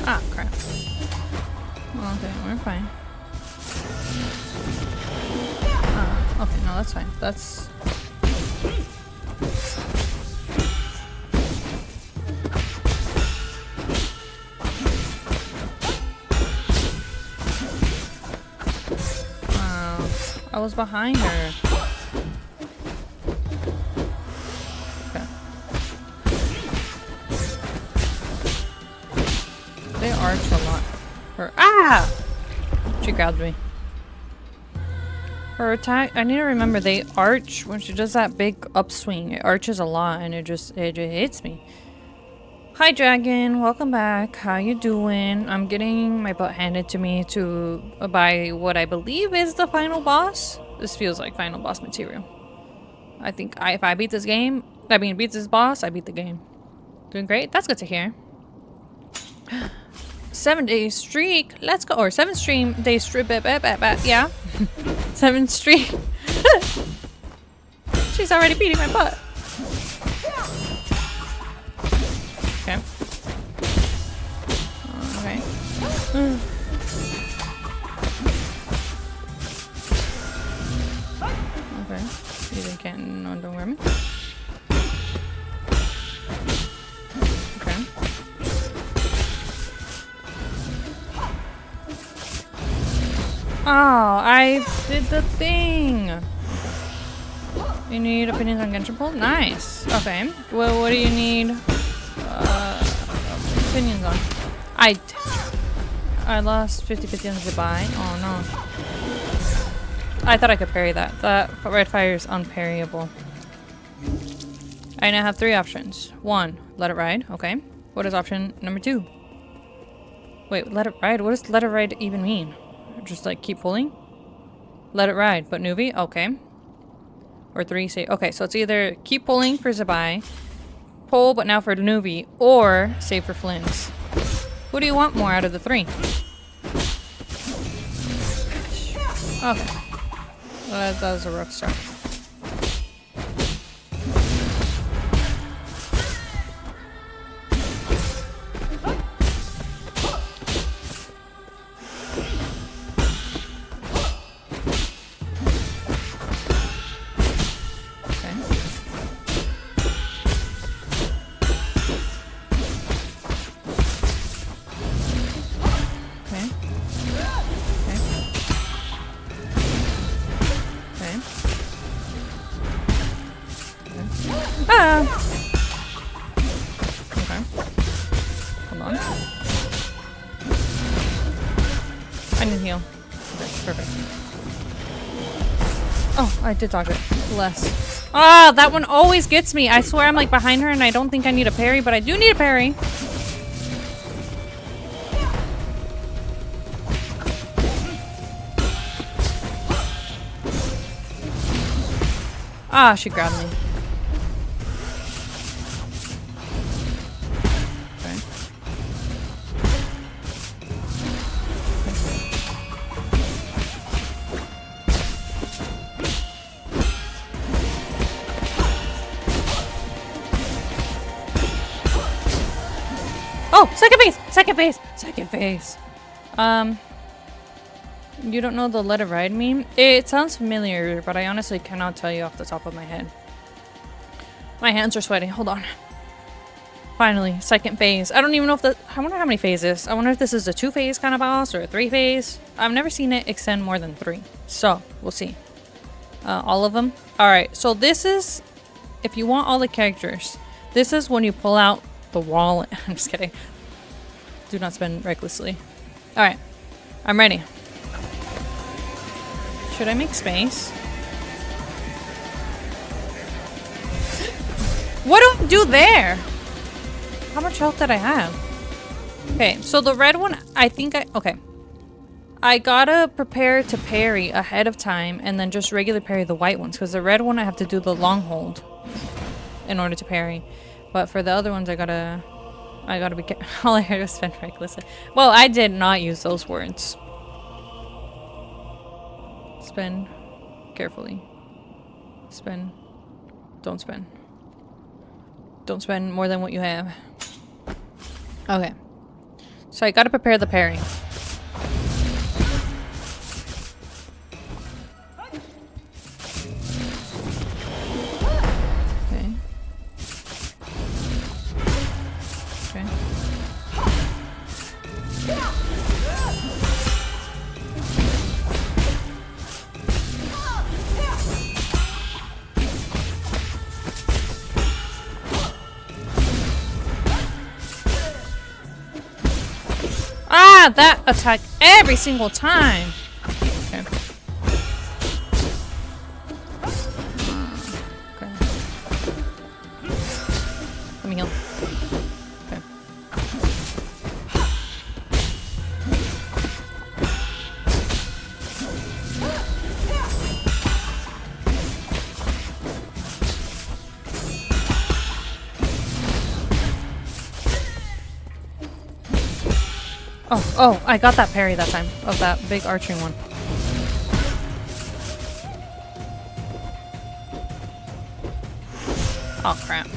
Ah, crap. Okay, we're fine. Okay, no, that's fine. That's... I was behind her. Okay. They arch a lot. She grabbed me. Her attack, I need to remember they arch when she does that big upswing. It arches a lot and it just hits me. Hi Dragon, welcome back. How you doing? I'm getting my butt handed to me by what I believe is the final boss. This feels like final boss material. I think if I beat this game, beat this boss, I beat the game. Doing great? That's good to hear. 7-day streak. Let's go. Or 7-day streak. Yeah. 7 streak. She's already beating my butt. Okay. Okay. Okay. You can't. No, don't worry me. Okay. Oh, I did the thing. You need opinions on Genshin Pole? Nice. Okay. Well, what do you need opinions on? I lost 50-50 on Zabai. Oh no. I thought I could parry that. That red fire is unparryable. I now have 3 options. 1, let it ride. Okay. What is option number 2? Wait, let it ride? What does let it ride even mean? Just like keep pulling? Let it ride, but Nuvi? Okay. Or 3, say, okay, so it's either keep pulling for Zabai, pull but now for Nuvi, or save for Flynn's. Who do you want more out of the 3? Okay. Well, that was a rough start. Ah! Okay. Hold on. I need heal. Okay, perfect. Oh, I did dodge it. Less. Ah, that one always gets me. I swear I'm like behind her and I don't think I need a parry, but I do need a parry. Ah, she grabbed me. Okay. Oh, second phase! Second phase! Second phase. You don't know the Let It Ride meme? It sounds familiar, but I honestly cannot tell you off the top of my head. My hands are sweating. Hold on. Finally, second phase. I don't even know if the... I wonder how many phases. I wonder if this is a 2-phase kind of boss or a 3-phase. I've never seen it extend more than 3. So, we'll see. All of them? Alright, so this is... If you want all the characters, this is when you pull out the wallet. I'm just kidding. Do not spend recklessly. Alright. I'm ready. Should I make space? What do I do there? How much health did I have? Okay, so the red one, I think okay. I gotta prepare to parry ahead of time and then just regular parry the white ones. Because the red one, I have to do the long hold in order to parry. But for the other ones, I gotta be careful. All I heard was spend reckless. Well, I did not use those words. Spend carefully. Spend. Don't spend. Don't spend more than what you have. Okay. So I gotta prepare the parry. Okay. Okay. Ah, that attack every single time. Okay. Okay. Let me heal. Okay. Oh, I got that parry that time of that big arching one. Oh, crap.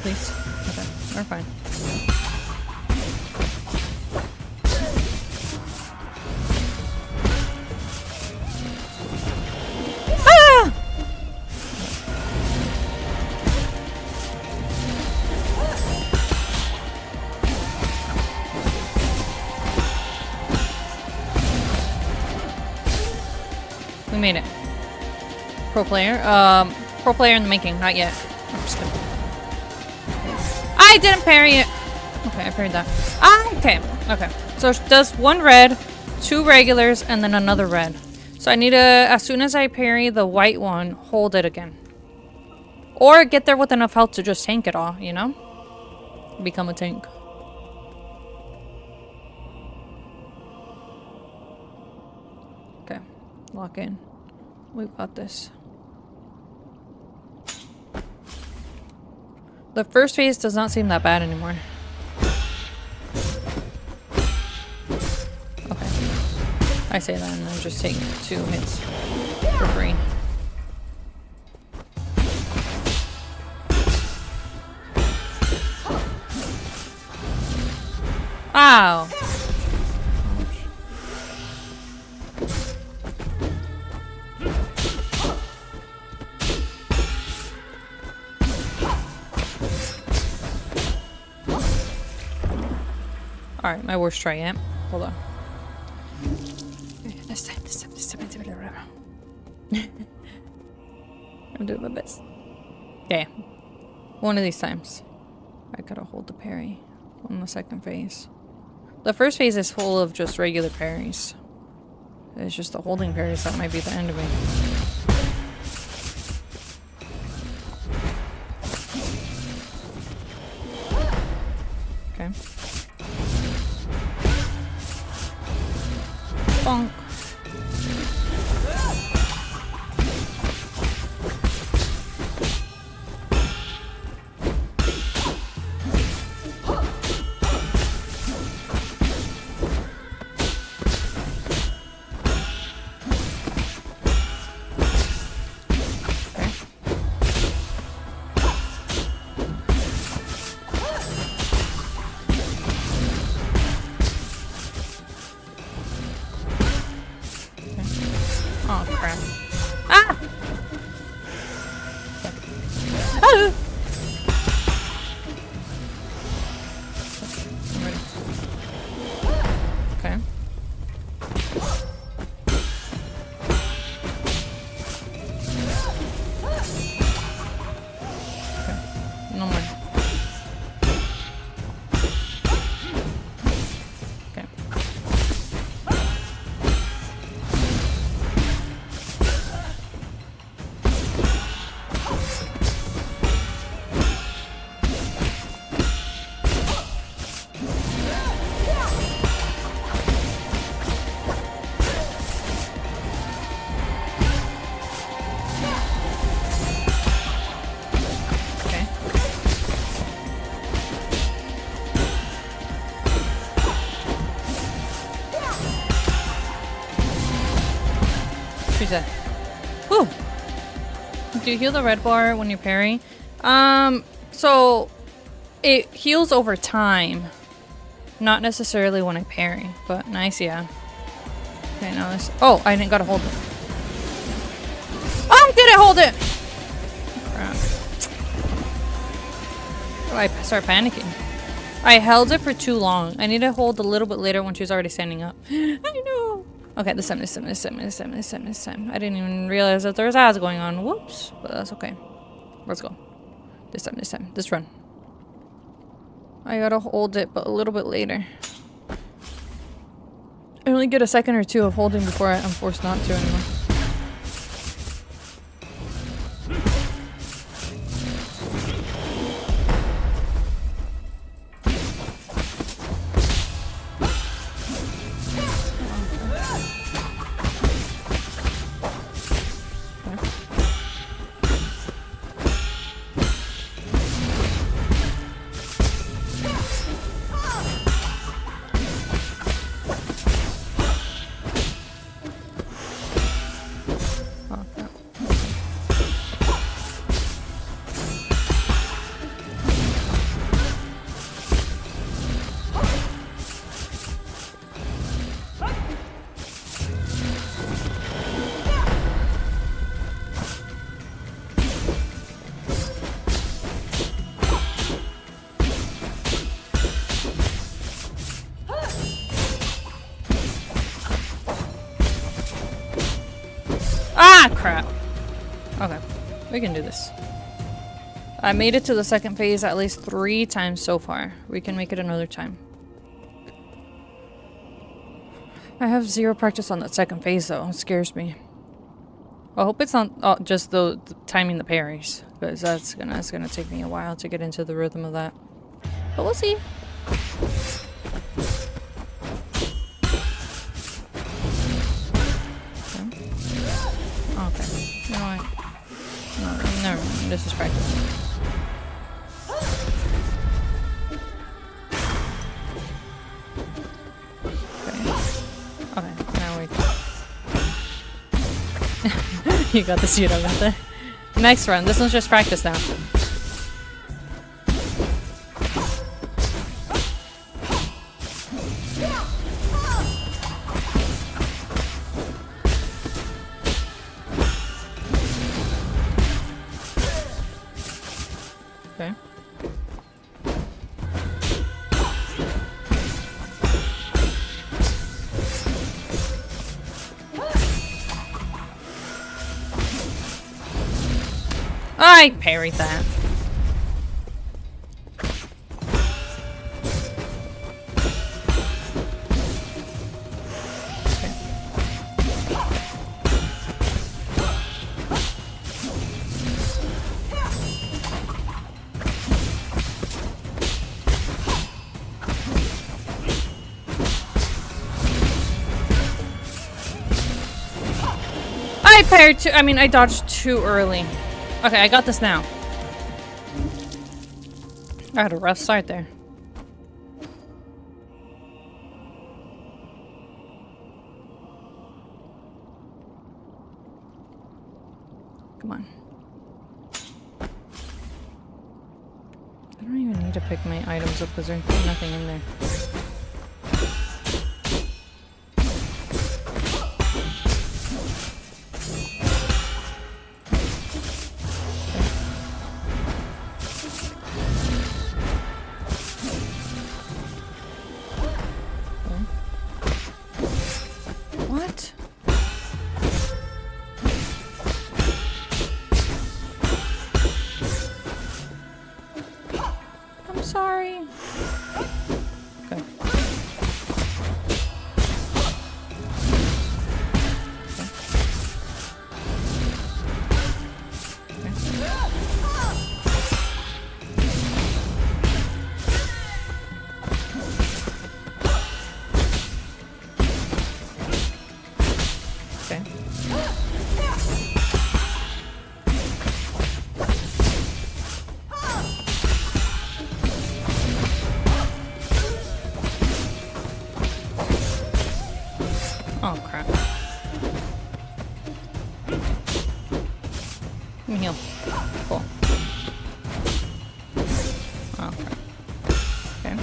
Please. Okay, we're fine. Ah! We made it. Pro player? Pro player in the making, not yet. I'm just kidding. I didn't parry it! Okay, I parried that. Ah, okay. Okay. So it does 1 red, 2 regulars, and then another red. So I need to, as soon as I parry the white one, hold it again. Or get there with enough health to just tank it all, you know? Become a tank. Okay. Lock in. We've got this. The first phase does not seem that bad anymore. Okay. I say that and then just take 2 hits for free. Ow! Alright, my worst try yet. Hold on. This time. I'm doing my best. Okay. One of these times. I gotta hold the parry on the second phase. The first phase is full of just regular parries. It's just the holding parries that might be the end of me. Okay. Bonk. Oh crap. Ah! Ah! I'm ready. Okay. Okay. No more. Okay. Okay. Who's that? Whew. Do you heal the red bar when you're parrying? So it heals over time. Not necessarily when I parry, but nice, yeah. Okay, now this. Oh, I didn't gotta hold it. Didn't hold it! Crap. Oh, I start panicking. I held it for too long. I need to hold a little bit later when she's already standing up. I know. Okay, this time. I didn't even realize that there was ads going on. Whoops. But that's okay. Let's go. This time. This run. I gotta hold it, but a little bit later. I only get a second or two of holding before I'm forced not to anymore. Ah, crap. Okay, we can do this. I made it to the second phase at least 3 times so far. We can make it another time. I have 0 practice on that second phase though. It scares me. I hope it's not just the timing the parries, because that's gonna take me a while to get into the rhythm of that. But we'll see. Okay. You know what? No, never mind. This is practice. Okay. Okay, now we... You got the suit up there. Next run. This one's just practice now. Okay. I parried that. I parried too. I mean, I dodged too early. Okay, I got this now. I had a rough start there. Come on. I don't even need to pick my items up because there's nothing in there. What? I'm sorry. Okay. Okay. Oh crap. Let me heal. Cool. Oh crap. Okay.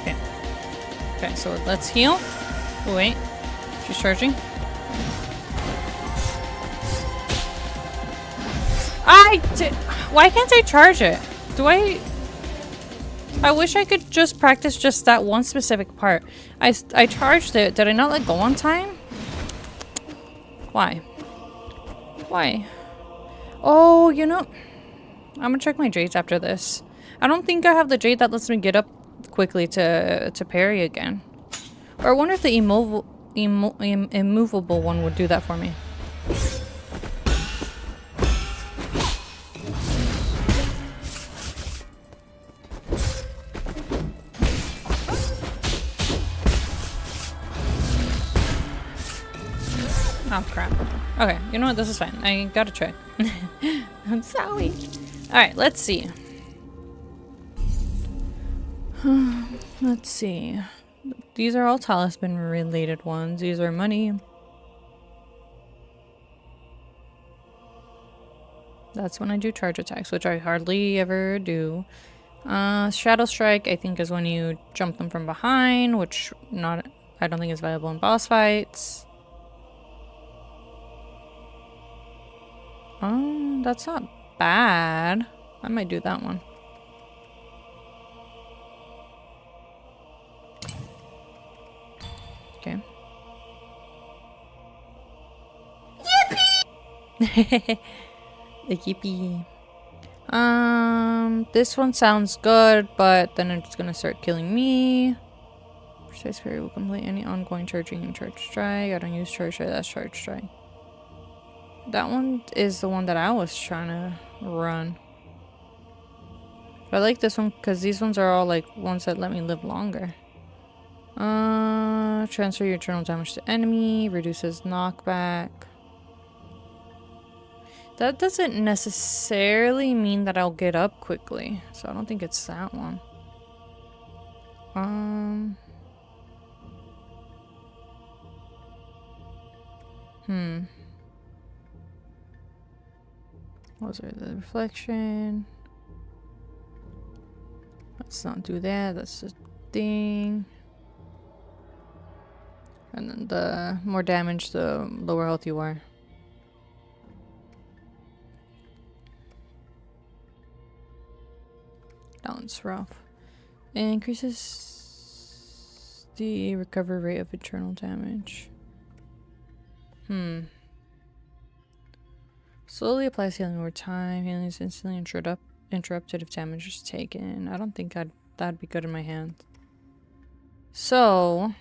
Okay. Okay, so let's heal. Oh, wait. She's charging. I did. Why can't I charge it? Do I? I wish I could just practice just that one specific part. I charged it. Did I not let go on time? Why? Why? Oh, you know, I'm gonna check my jades after this. I don't think I have the jade that lets me get up quickly to parry again. Or I wonder if the immovable one would do that for me. Oh crap. Okay, you know what? This is fine. I gotta try. I'm sorry. Alright, let's see. Let's see. These are all talisman related ones. These are money. That's when I do charge attacks, which I hardly ever do. Shadow Strike, I think, is when you jump them from behind, which I don't think is valuable in boss fights. Oh, that's not bad. I might do that one. Okay. Yippee! The yippee. This one sounds good, but then it's gonna start killing me. Precise Parry will complete any ongoing charging and charge strike. I don't use charge strike, that's charge strike. That one is the one that I was trying to run. But I like this one because these ones are all like ones that let me live longer. Transfer your eternal damage to enemy, reduces knockback. That doesn't necessarily mean that I'll get up quickly, so I don't think it's that one. What was it? The reflection. Let's not do that. That's the thing. And then the more damage, the lower health you are. That one's rough. It increases the recovery rate of internal damage. Slowly applies healing over time. Healing is instantly interrupted if damage is taken. I don't think that'd be good in my hands. So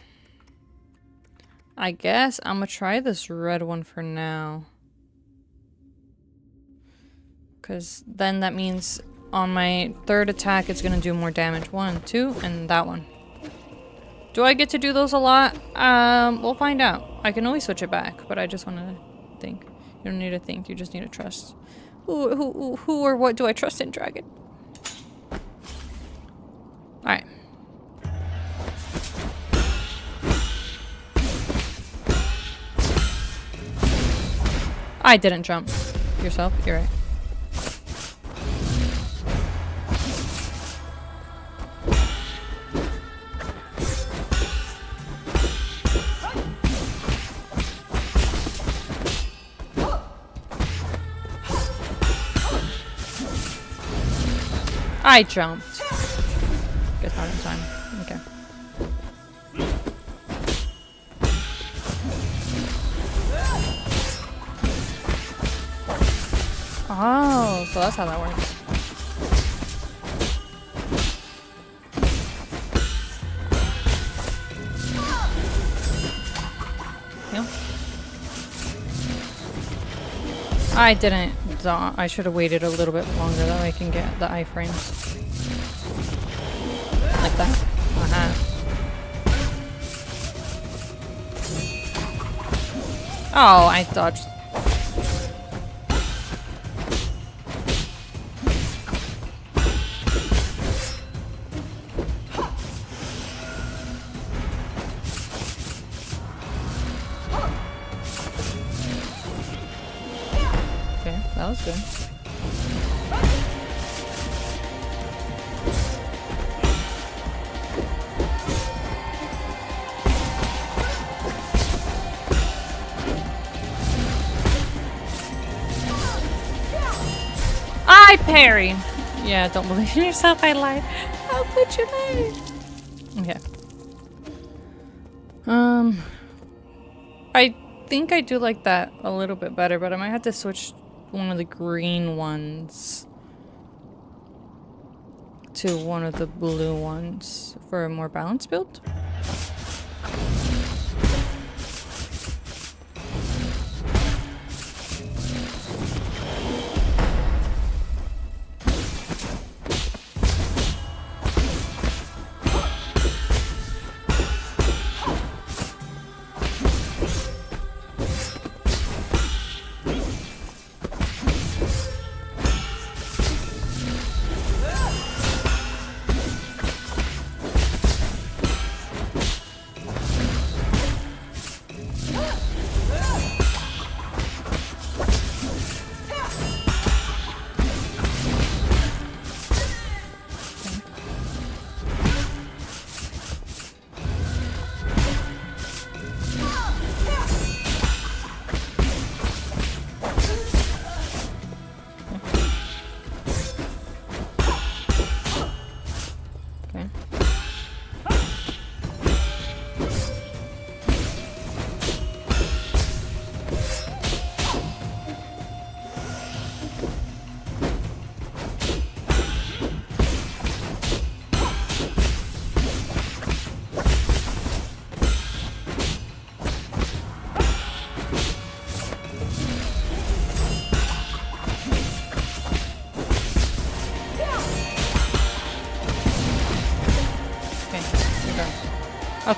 I guess I'm gonna try this red one for now. Because then that means on my third attack it's gonna do more damage. 1, 2, and that one. Do I get to do those a lot? We'll find out. I can always switch it back, but I just want to think. You don't need to think, you just need to trust. Who or what do I trust in Dragon? Alright. I didn't jump. Yourself? You're right. I jumped. Guess not in time. Okay. Oh, so that's how that works. Yep. I didn't. I should have waited a little bit longer, that way I can get the iframes. Like that. Oh, I dodged. Okay, that was good. I parry. Yeah, don't believe in yourself. I lied. How could you lie? Okay. I think I do like that a little bit better, but I might have to switch one of the green ones to one of the blue ones for a more balanced build.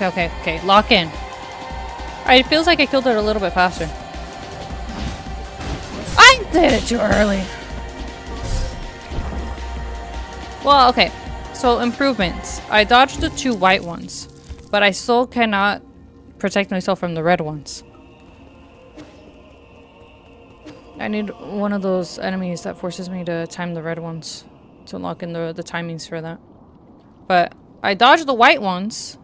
Okay, lock in. Alright, it feels like I killed it a little bit faster. I did it too early. Well, okay. So, improvements. I dodged the 2 white ones, but I still cannot protect myself from the red ones. I need one of those enemies that forces me to time the red ones to lock in the timings for that. But I dodged the white ones.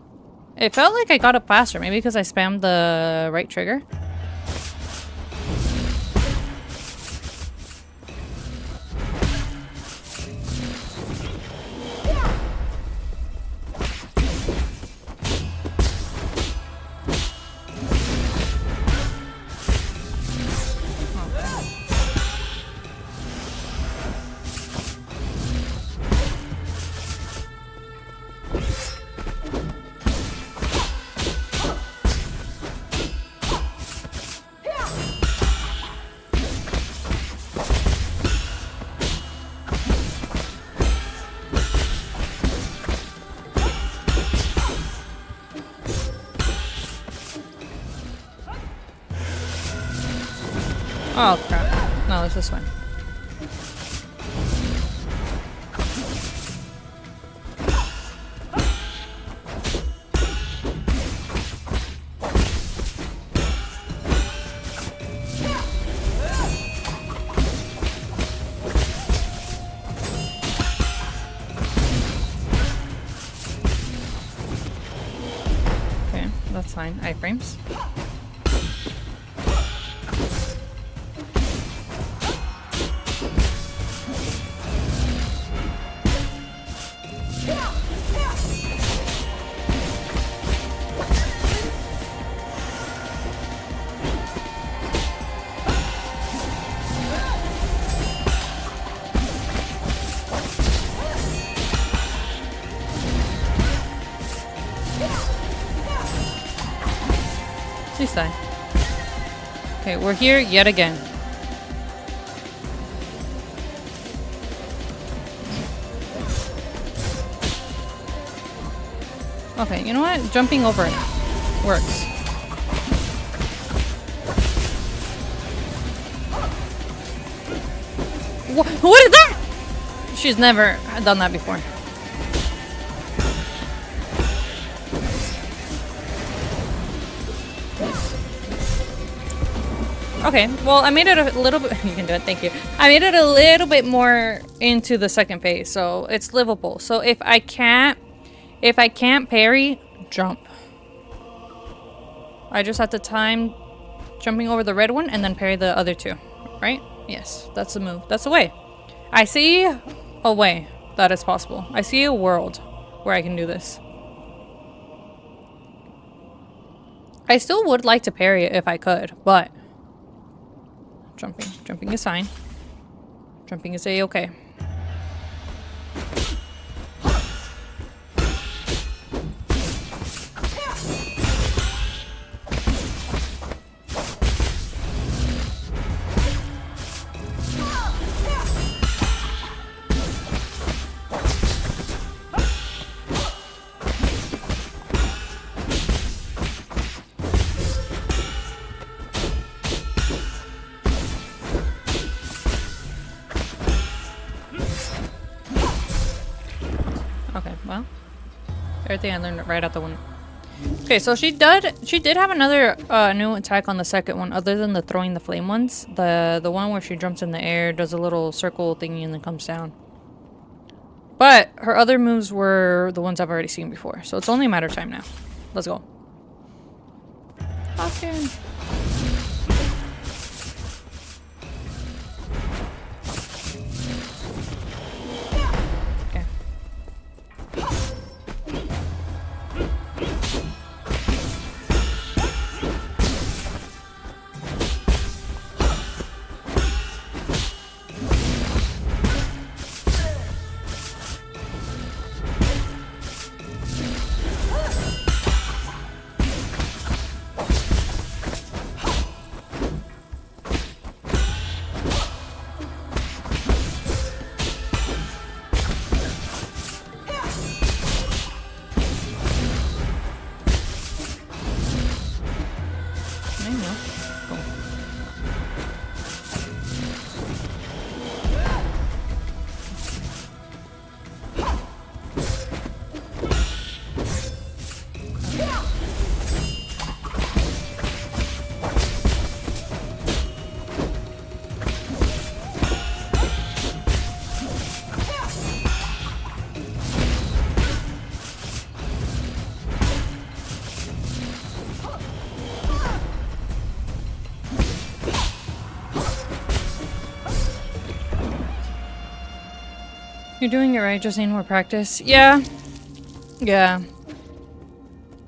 It felt like I got it faster. Maybe because I spammed the right trigger. Oh crap. No, it's this one. Okay, that's fine. Iframes. Please die. Okay, we're here yet again. Okay, you know what? Jumping over it works. What is that? She's never done that before. Okay, well, I made it a little bit. You can do it, thank you. I made it a little bit more into the second phase, so it's livable. So if I can't parry, jump. I just have to time jumping over the red one and then parry the other two, right? Yes, that's the move. That's the way. I see a way that is possible. I see a world where I can do this. I still would like to parry it if I could, but jumping is fine. Jumping is a-okay. Okay, well, everything I learned right out the window. Okay, so she did have another new attack on the second one, other than the throwing the flame ones. The one where she jumps in the air, does a little circle thingy, and then comes down. But her other moves were the ones I've already seen before, so it's only a matter of time now. Let's go. Okay. You're doing it right, just need more practice. Yeah. Yeah.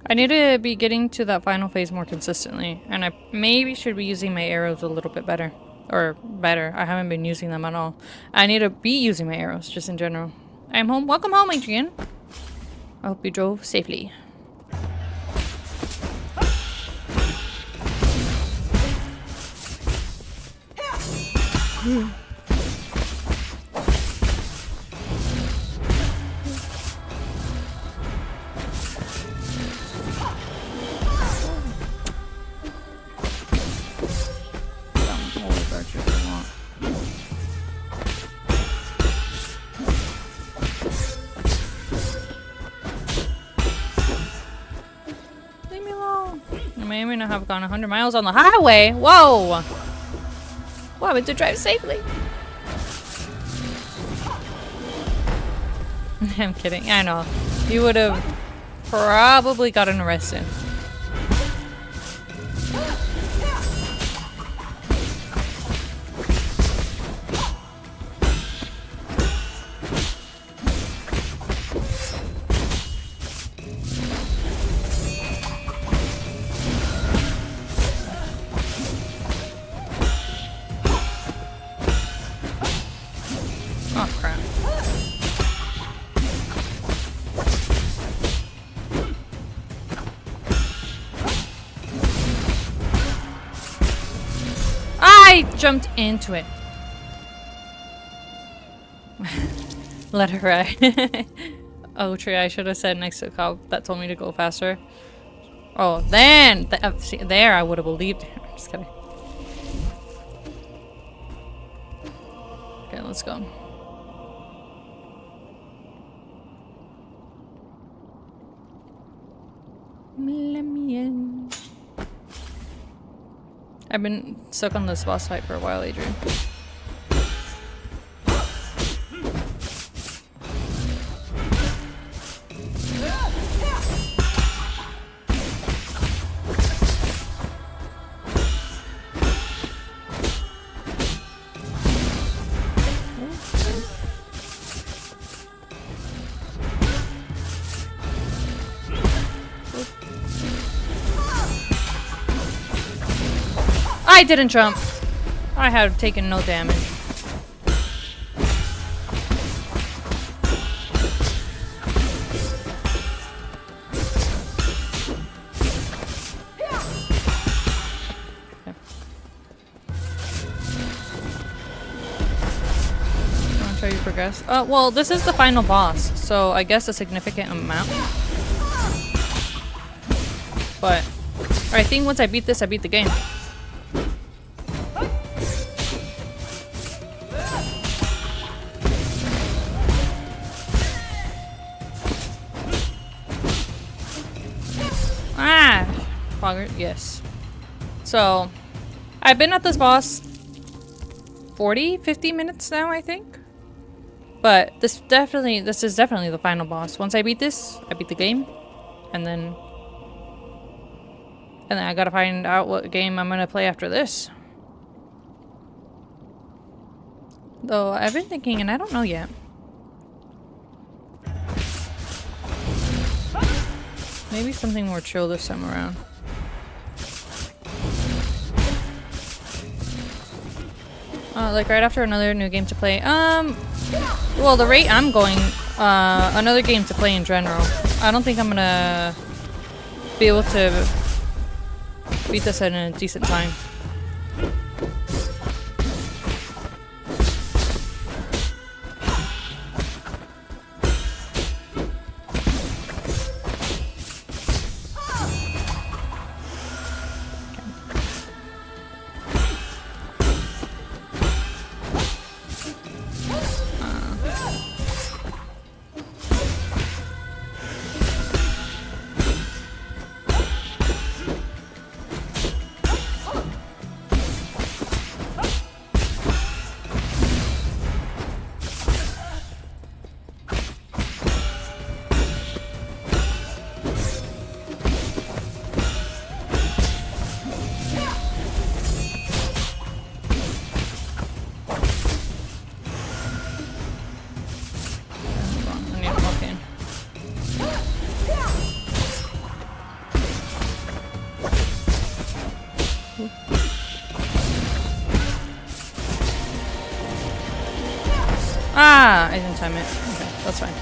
I need to be getting to that final phase more consistently, and I maybe should be using my arrows a little bit better. Or better. I haven't been using them at all. I need to be using my arrows, just in general. I'm home. Welcome home, Adrian. I hope you drove safely. Leave me alone. I may not have gone 100 miles on the highway. Whoa! Well, I went to drive safely. I'm kidding. I know. You would have probably gotten arrested. Oh, crap. I jumped into it. Let her ride. Oh, tree, I should have said next to a cop that told me to go faster. Oh, then see, there I would have believed him. Just kidding. Okay, let's go. Let me in. I've been stuck on this boss fight for a while, Adrian. I didn't jump. I had taken no damage. Okay. Want to show you progress? Well, this is the final boss, so I guess a significant amount. But I think once I beat this, I beat the game. Yes. So, I've been at this boss 40-50 minutes now, I think. But this is definitely the final boss. Once I beat this, I beat the game. And then I gotta find out what game I'm gonna play after this. Though, I've been thinking, and I don't know yet. Maybe something more chill this time around. Like right after another new game to play. Well, the rate I'm going, another game to play in general. I don't think I'm gonna be able to beat this in a decent time. Ah, I didn't time it. Okay, that's fine.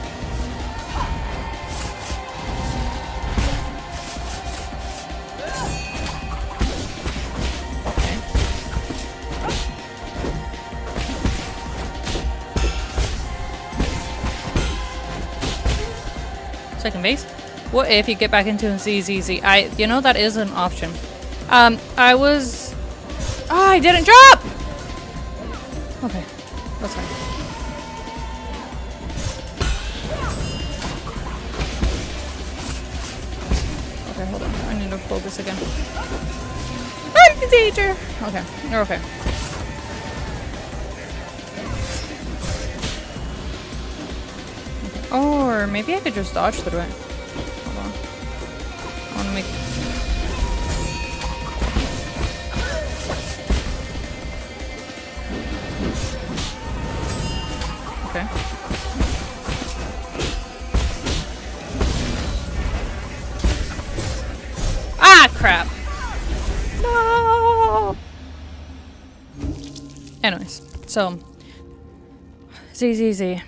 Second base. What if you get back into ZZZ? You know, that is an option. I was... Oh, I didn't drop! Okay, that's fine. Okay, hold on. I need to focus again. I'm the teacher! Okay, you're okay. Or maybe I could just dodge through it. Hold on. I want to make... Okay. Ah, crap! No! Anyways, so... ZZZ.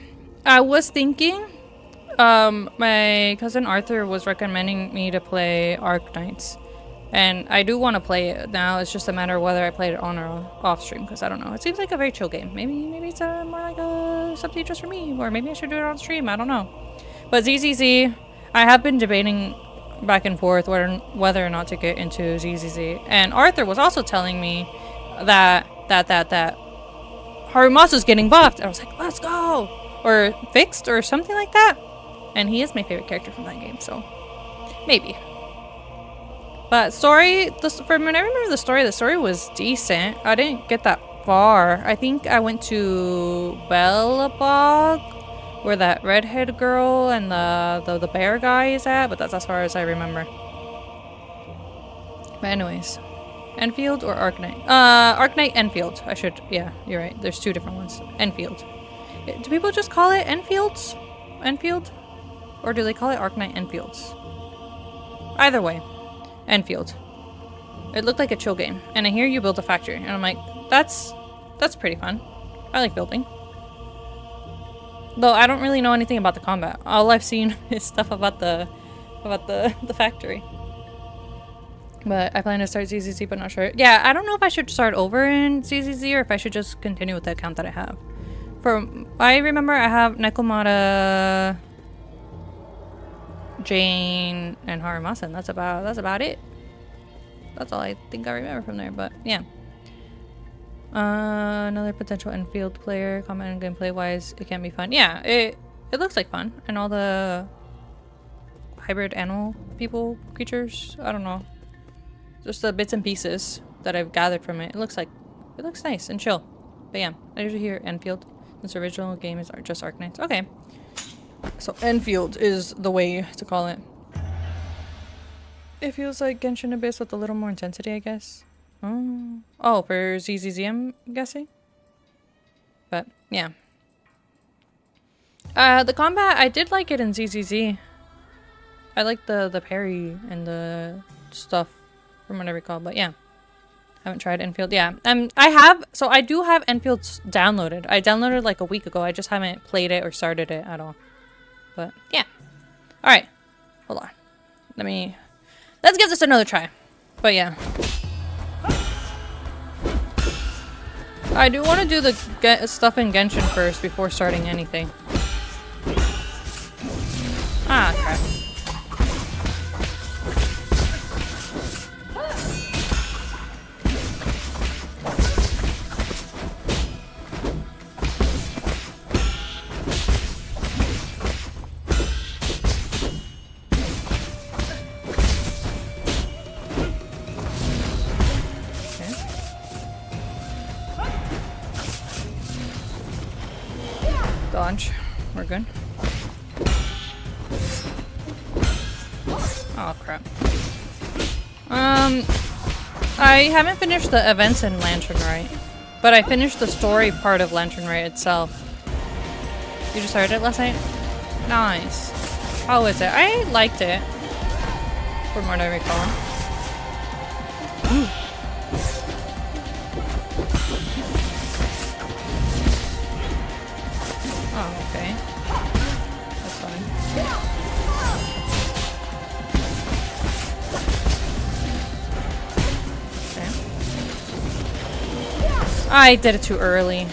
I was thinking... my cousin Arthur was recommending me to play Arknights. And I do want to play it now. It's just a matter of whether I played it on or off stream, because I don't know. It seems like a very chill game. Maybe it's more like something just for me, or maybe I should do it on stream. I don't know. But ZZZ, I have been debating back and forth whether or not to get into ZZZ. And Arthur was also telling me that Harumasu's getting buffed. I was like, let's go, or fixed, or something like that. And he is my favorite character from that game, so maybe. But story, from when I remember the story was decent. I didn't get that far. I think I went to Bellabog, where that redhead girl and the bear guy is at, but that's as far as I remember. But anyways, Enfield or Arknight? Arknight Enfield. Yeah, you're right. There's two different ones. Enfield. Do people just call it Enfields? Enfield? Or do they call it Arknight Enfields? Either way. Enfield. It looked like a chill game. And I hear you build a factory. And I'm like, that's pretty fun. I like building. Though I don't really know anything about the combat. All I've seen is stuff about the factory. But I plan to start ZZZ, but not sure. Yeah, I don't know if I should start over in ZZZ or if I should just continue with the account that I have. I remember I have Nekomata, Jane, and Harumasu, and that's about it. That's all I think I remember from there, but yeah. Another potential Enfield player. Comment and gameplay wise, it can be fun. Yeah, it looks like fun. And all the hybrid animal creatures, I don't know. Just the bits and pieces that I've gathered from it. It looks nice and chill. But yeah, I usually hear Enfield. This original game is just Arknights. Okay. So Enfield is the way to call it. It feels like Genshin Abyss with a little more intensity, I guess. Oh, for ZZZ, I'm guessing. But yeah. The combat, I did like it in ZZZ. I like the parry and the stuff from what I recall. But yeah, I haven't tried Enfield. Yeah, I do have Enfield downloaded. I downloaded like a week ago. I just haven't played it or started it at all. But yeah. All right, hold on. Let's give this another try. But yeah, I do want to do the stuff in Genshin first before starting anything. Ah, crap. Dodge. We're good. Oh crap. I haven't finished the events in Lantern Rite, but I finished the story part of Lantern Rite itself. You just started it last night? Nice. How is it? I liked it, from what I recall. Ooh. I did it too early.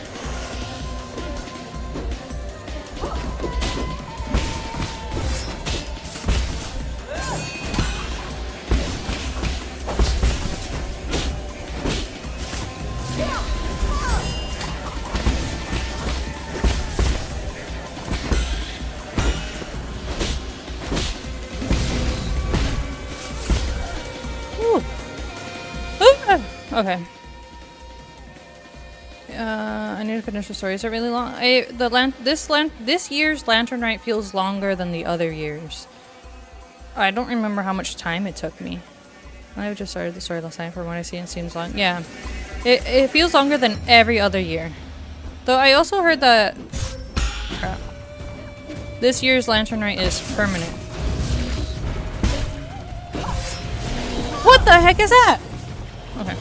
Okay. I need to finish the story. Is it really long? This year's Lantern Rite feels longer than the other years. I don't remember how much time it took me. I just started the story last night. From what I see, it seems long. Yeah, it feels longer than every other year. Though I also heard that crap. This year's Lantern Rite is permanent. What the heck is that? Okay.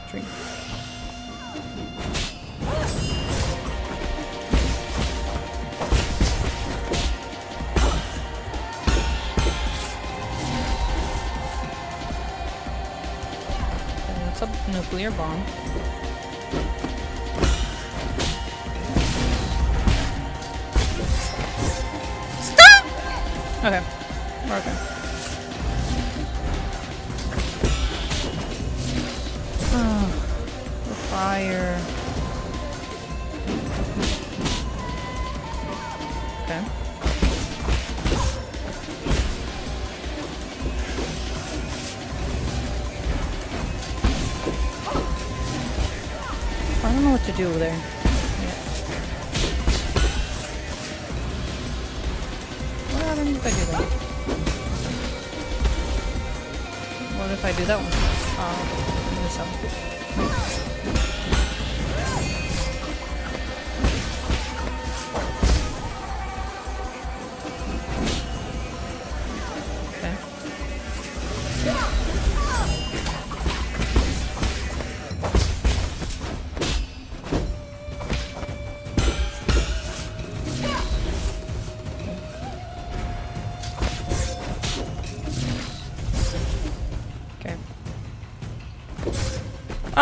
Drink. That's a nuclear bomb. Okay. We're okay. Oh, the fire. Okay. I don't know what to do there. If I do that? What if I do that one?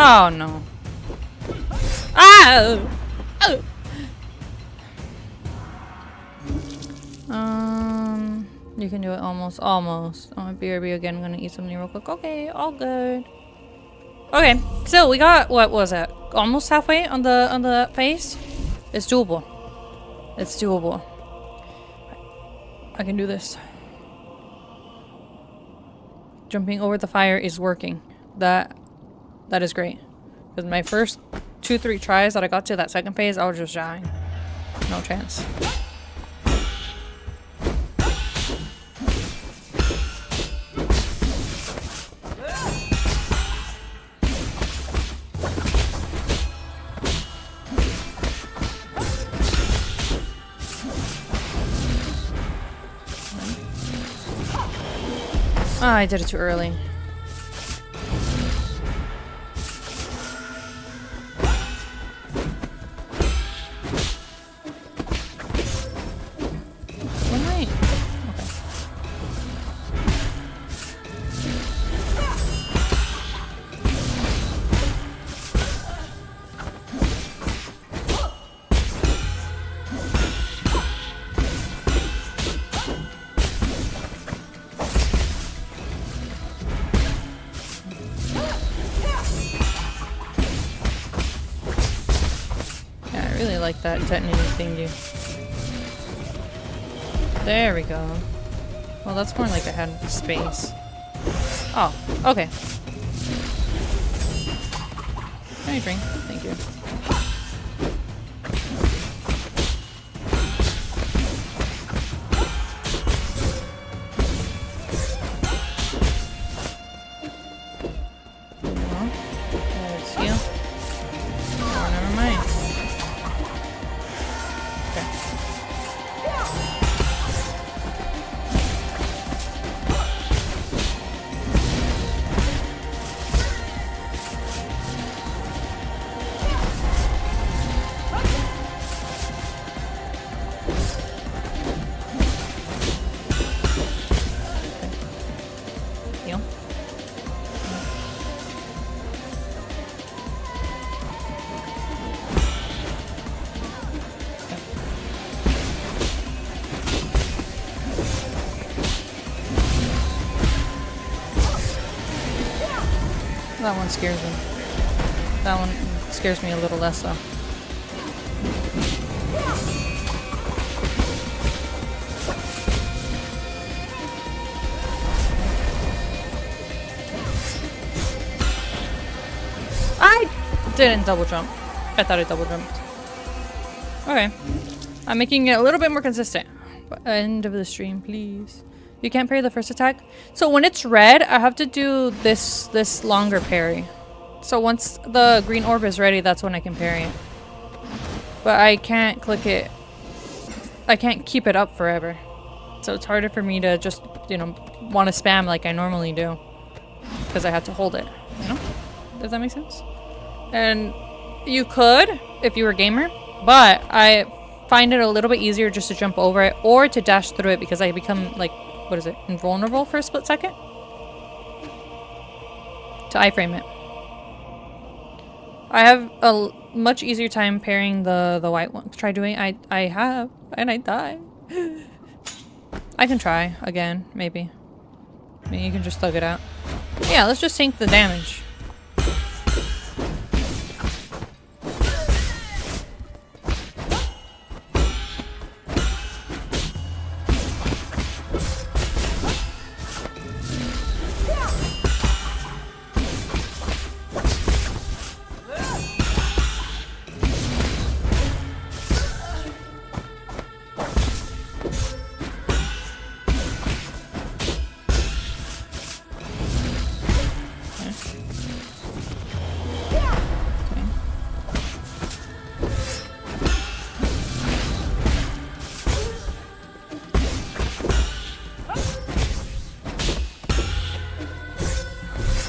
Oh no. Ah! Oh. You can do it almost. Almost. Oh, BRB again. I'm gonna eat something real quick. Okay, all good. Okay, so we got, what was it? Almost halfway on the phase? It's doable. It's doable. I can do this. Jumping over the fire is working. That is great. Because my first 2-3 tries that I got to that second phase, I was just dying. No chance. Ah, I did it too early. Like that detonating thingy. There we go. Well, that's more like I had space. Oh, okay. Can I drink? Thank you. Let's heal. Oh, never mind. That one scares me. That one scares me a little less though. I didn't double jump. I thought I double jumped. Okay. I'm making it a little bit more consistent. End of the stream, please. You can't parry the first attack. So when it's red, I have to do this longer parry. So once the green orb is ready, that's when I can parry it. But I can't click it. I can't keep it up forever. So it's harder for me to just, you know, want to spam like I normally do. Because I have to hold it, you know? Does that make sense? And you could, if you were a gamer, but I find it a little bit easier just to jump over it or to dash through it because I become, like, what is it, invulnerable for a split second? To iframe it. I have a much easier time parrying the white one. Try doing it. I have, and I die. I can try again, maybe. I mean, you can just thug it out. Yeah, let's just tank the damage.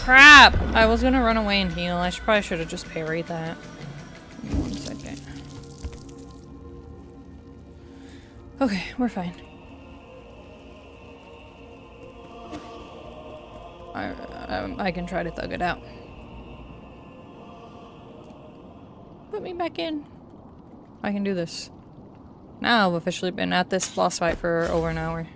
Crap! I was gonna run away and heal. I probably should have just parried that. Give me 1 second. Okay, we're fine. I can try to thug it out. Put me back in. I can do this. Now I've officially been at this boss fight for over an hour.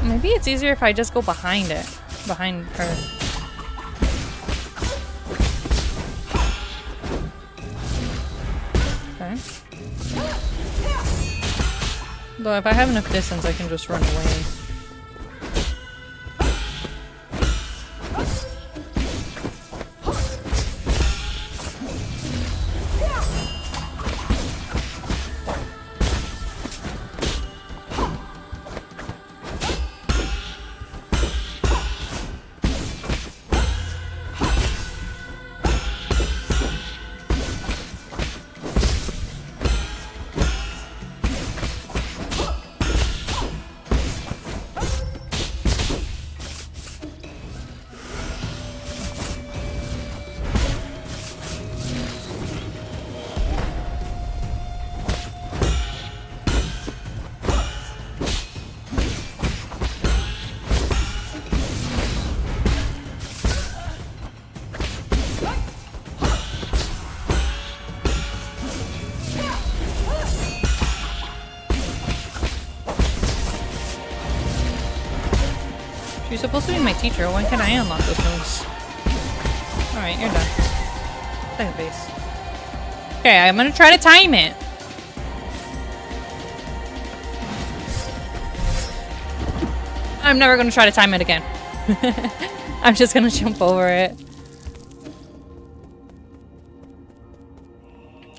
Maybe it's easier if I just go behind it. Behind her. Okay. Though if I have enough distance, I can just run away. You're supposed to be my teacher. When can I unlock those moves? Alright, you're done. Second base. Okay, I'm gonna try to time it. I'm never gonna try to time it again. I'm just gonna jump over it.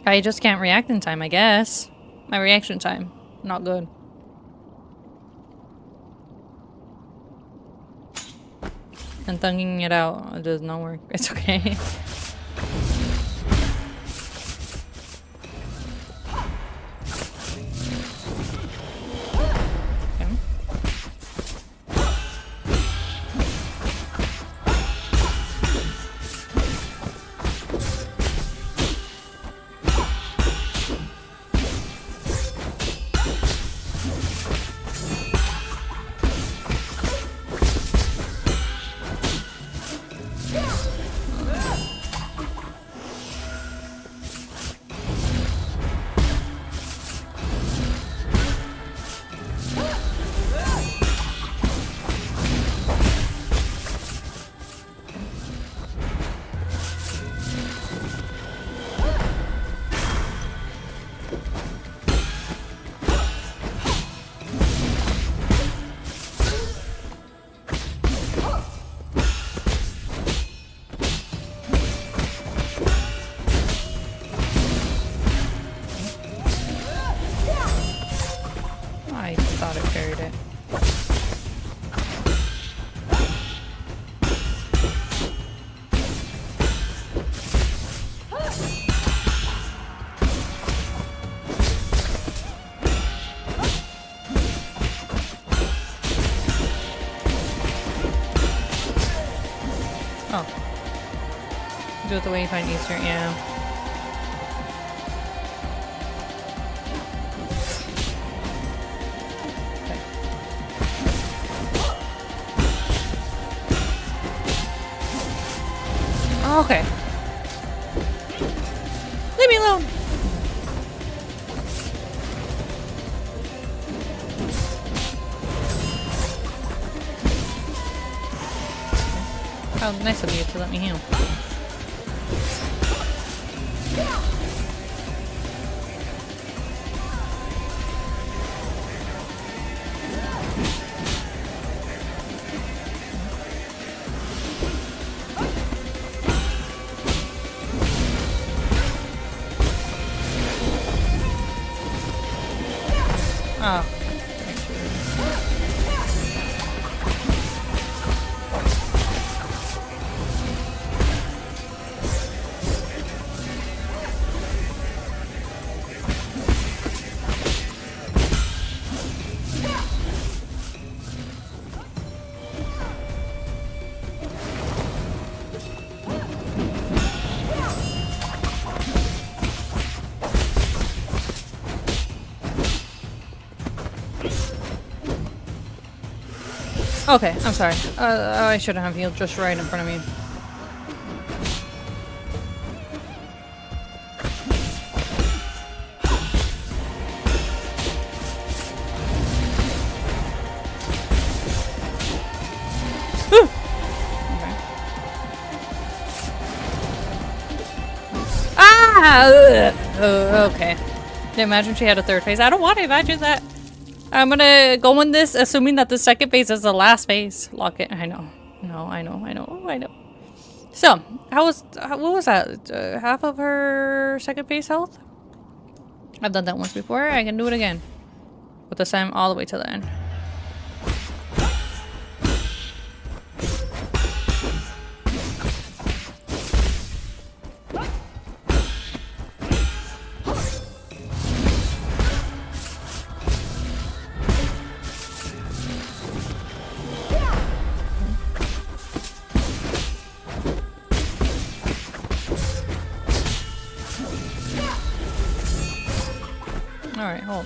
I just can't react in time, I guess. My reaction time, not good. And thugging it out does not work. It's okay. Okay. thought it carried it. Oh. Do it the way you find easier, yeah. Okay. Leave me alone. How nice of you to let me heal. Oh. Okay, I'm sorry. I shouldn't have healed just right in front of me. Okay. Imagine she had a third phase. I don't want to imagine that. I'm gonna go in this assuming that the second phase is the last phase. Lock it. I know. No, I know. So, what was that? Half of her second phase health? I've done that once before. I can do it again. But this time all the way to the end. Alright, hold.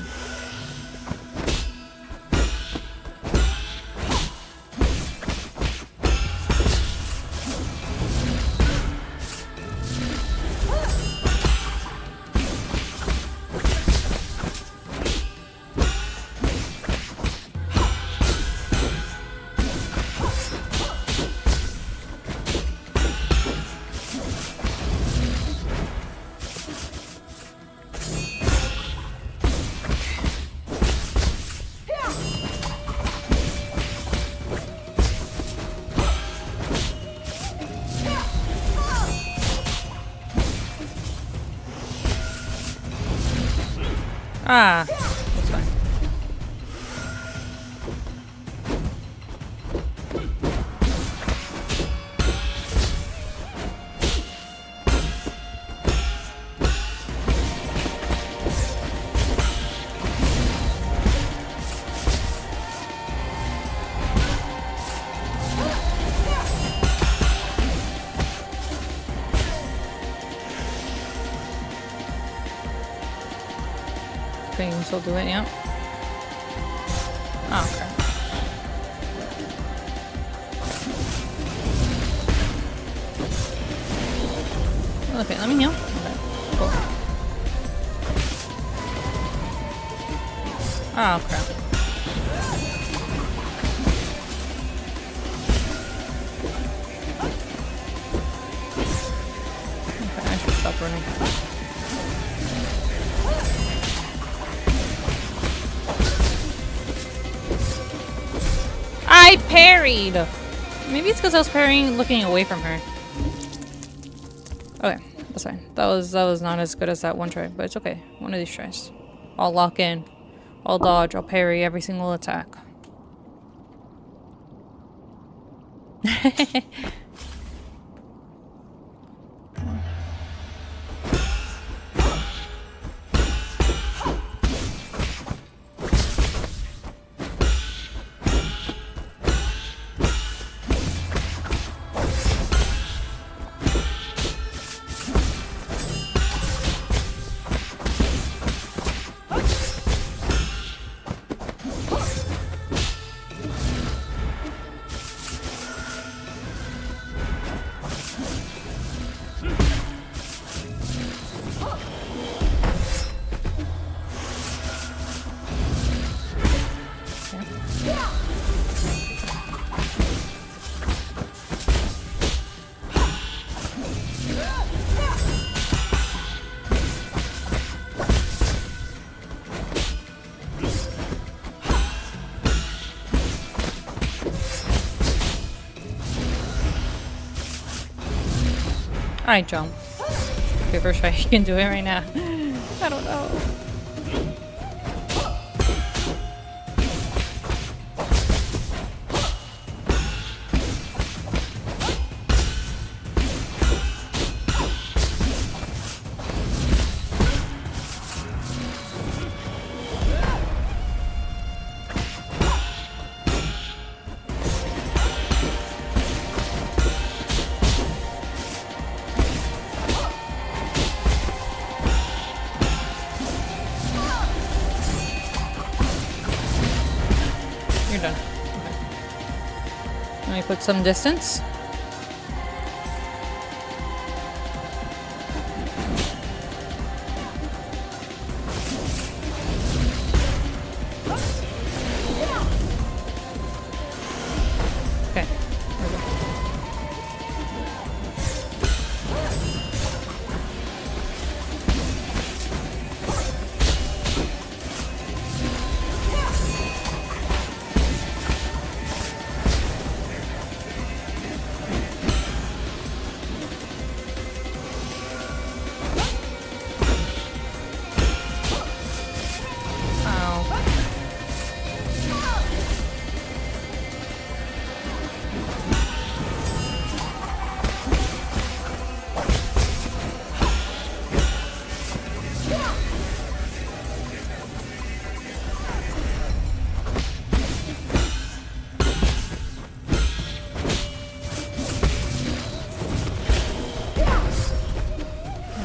Ah, that's fine. Okay, you can still do it, yeah. Oh, okay. Okay, let me heal. Okay, cool. Oh, crap. Okay, I should stop running. I parried! Maybe it's because I was parrying looking away from her. Okay, that's fine. That was not as good as that one try, but it's okay. One of these tries. I'll lock in I'll dodge, I'll parry every single attack. Alright, jump. Okay, first try. You can do it right now. I don't know. You're done. Okay. Let me put some distance. Okay. There we go.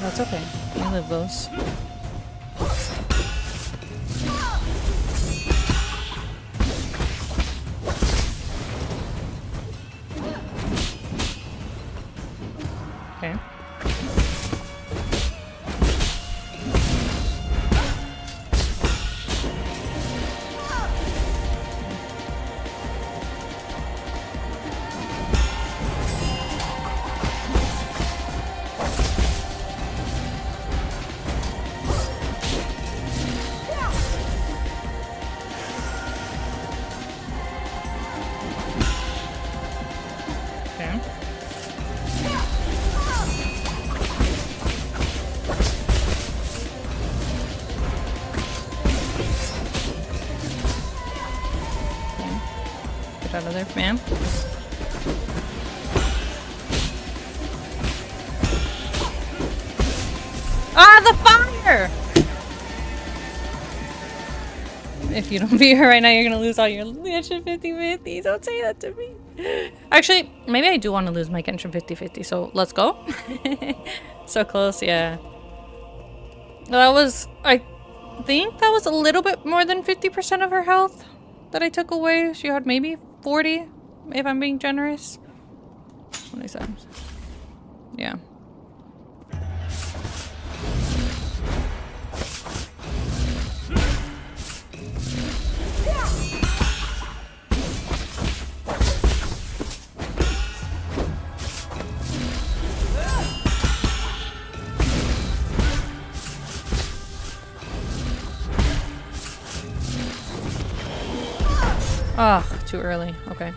That's okay. I live those. Okay. Okay. Get out of there, ma'am. Ah, the fire! If you don't beat her right now, you're gonna lose all your Genshin 50-50. Don't say that to me. Actually, maybe I do want to lose my Genshin 50-50, so let's go. So close, yeah. That was, I think that was a little bit more than 50% of her health that I took away. She had maybe 40, if I'm being generous. 27. Yeah. Ah, too early. Okay.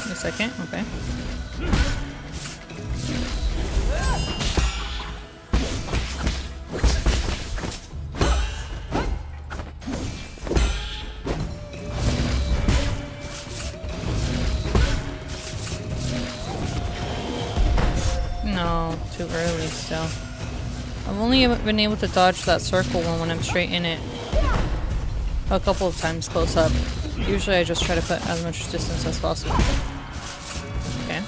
A second, okay. No, too early still. I've only been able to dodge that circle one when I'm straight in it. A couple of times close up. Usually I just try to put as much distance as possible. Okay.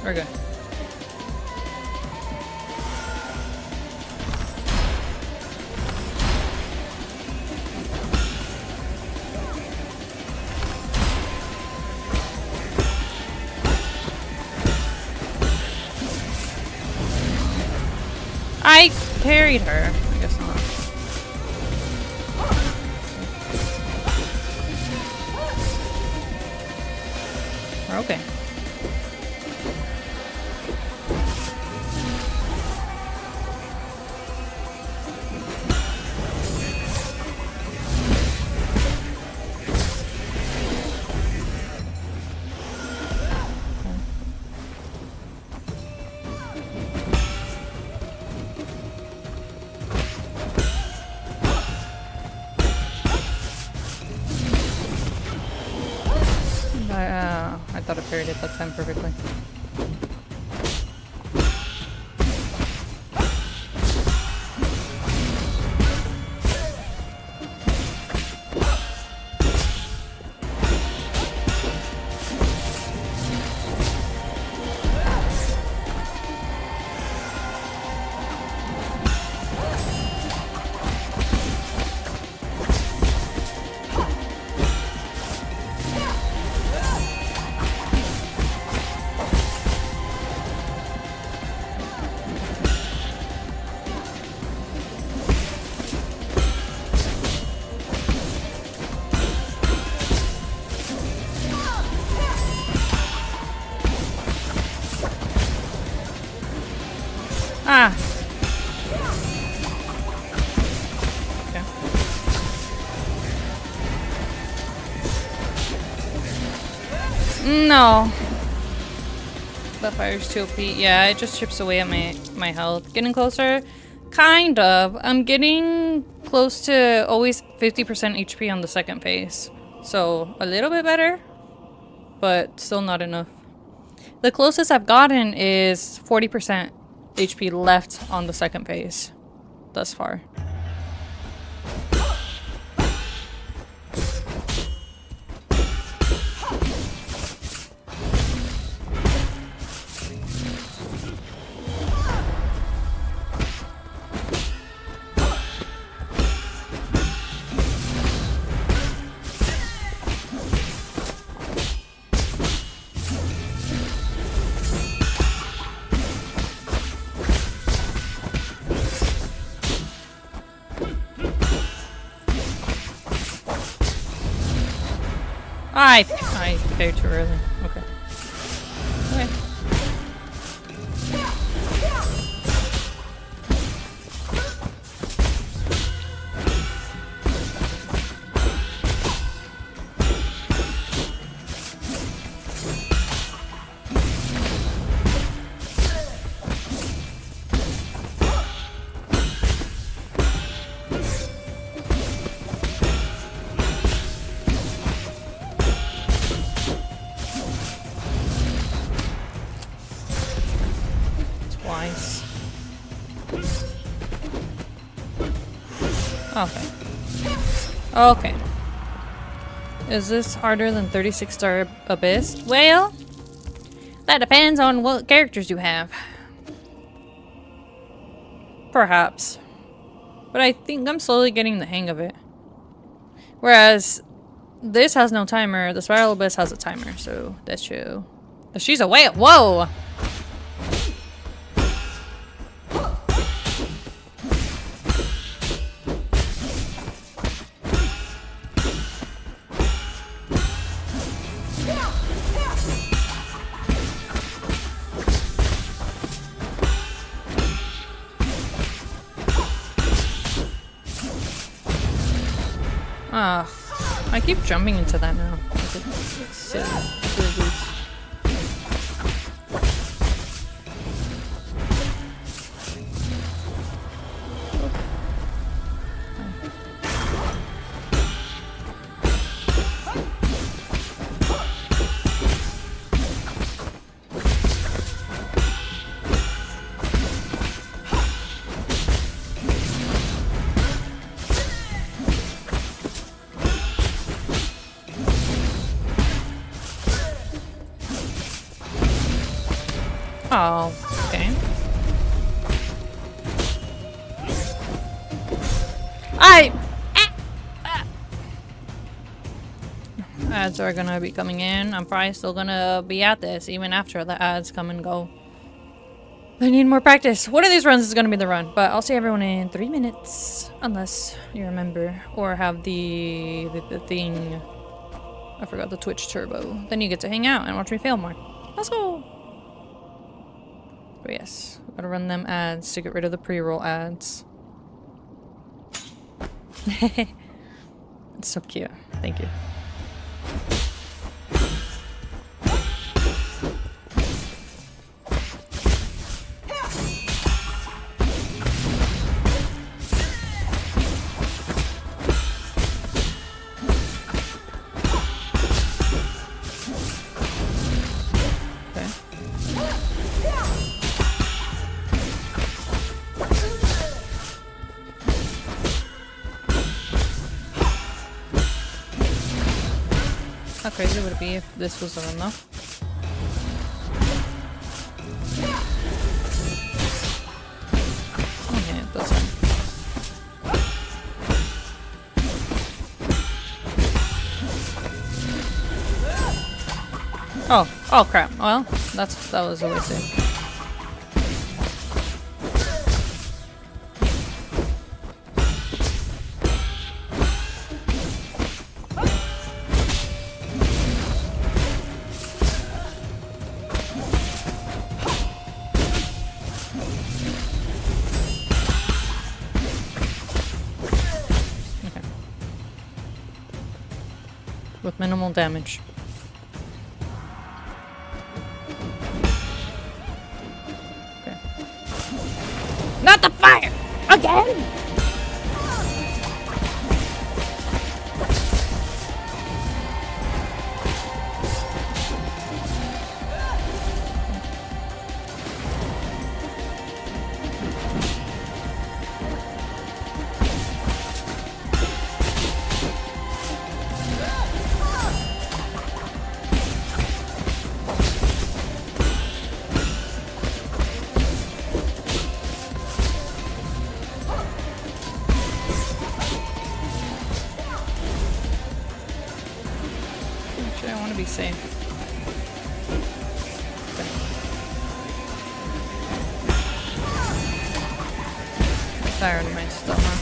We're good. I parried her. I guess not. We're okay. I thought I parried it that time perfectly. Ah! Okay. No. The fire's too OP. Yeah, it just chips away at my health. Getting closer? Kind of. I'm getting close to always 50% HP on the second phase. So, a little bit better, but still not enough. The closest I've gotten is 40% HP left on the second phase thus far. I parried too early. Okay. Okay. Twice. Okay. Okay. Is this harder than 36-star Abyss? Well, that depends on what characters you have. Perhaps. But I think I'm slowly getting the hang of it. Whereas this has no timer. The Spiral Abyss has a timer, so that's true. Oh, she's away. Whoa! Ah, I keep jumping into that now. It's silly goose. Oh, okay. Ads are gonna be coming in. I'm probably still gonna be at this even after the ads come and go. I need more practice. One of these runs is gonna be the run, but I'll see everyone in 3 minutes. Unless you remember or have the thing. I forgot the Twitch turbo. Then you get to hang out and watch me fail more. Let's go! But yes, we gotta run them ads to get rid of the pre-roll ads. It's so cute. Thank you. How crazy would it be if this was the run though? Okay, it doesn't. Oh crap. Well, that was a waste. With minimal damage. Okay. Not the fire! Again! Actually, I want to be safe. Tired of my stuff, huh?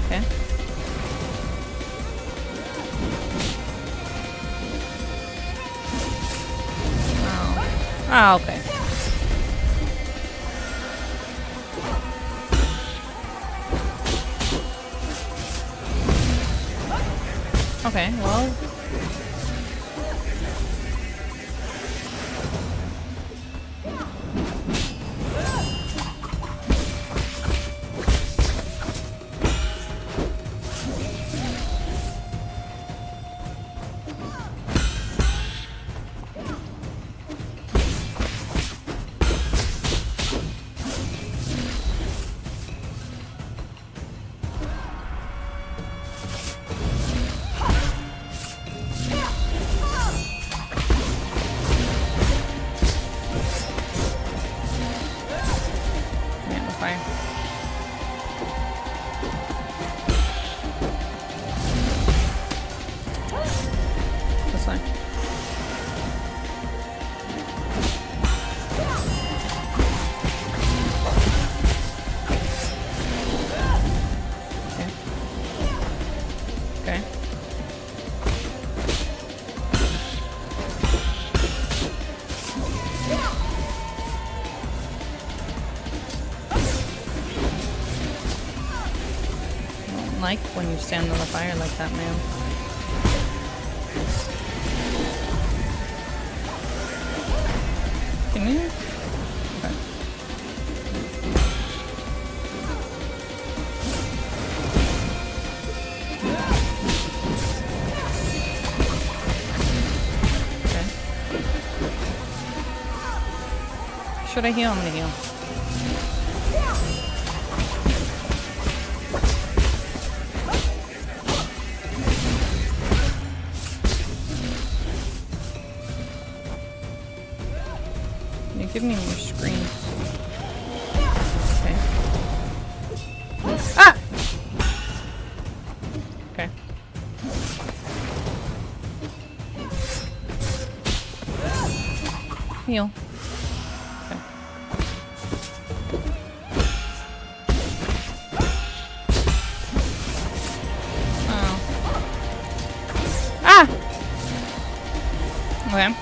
Okay. Okay. Oh. Ah, okay. Okay, well. Okay. I don't like when you stand on the fire like that, man. Can you? Okay. Okay. Should I heal? I'm gonna heal. Give me more screens. Okay. Ah! Okay. Heal. Okay. Oh. Ah! Okay.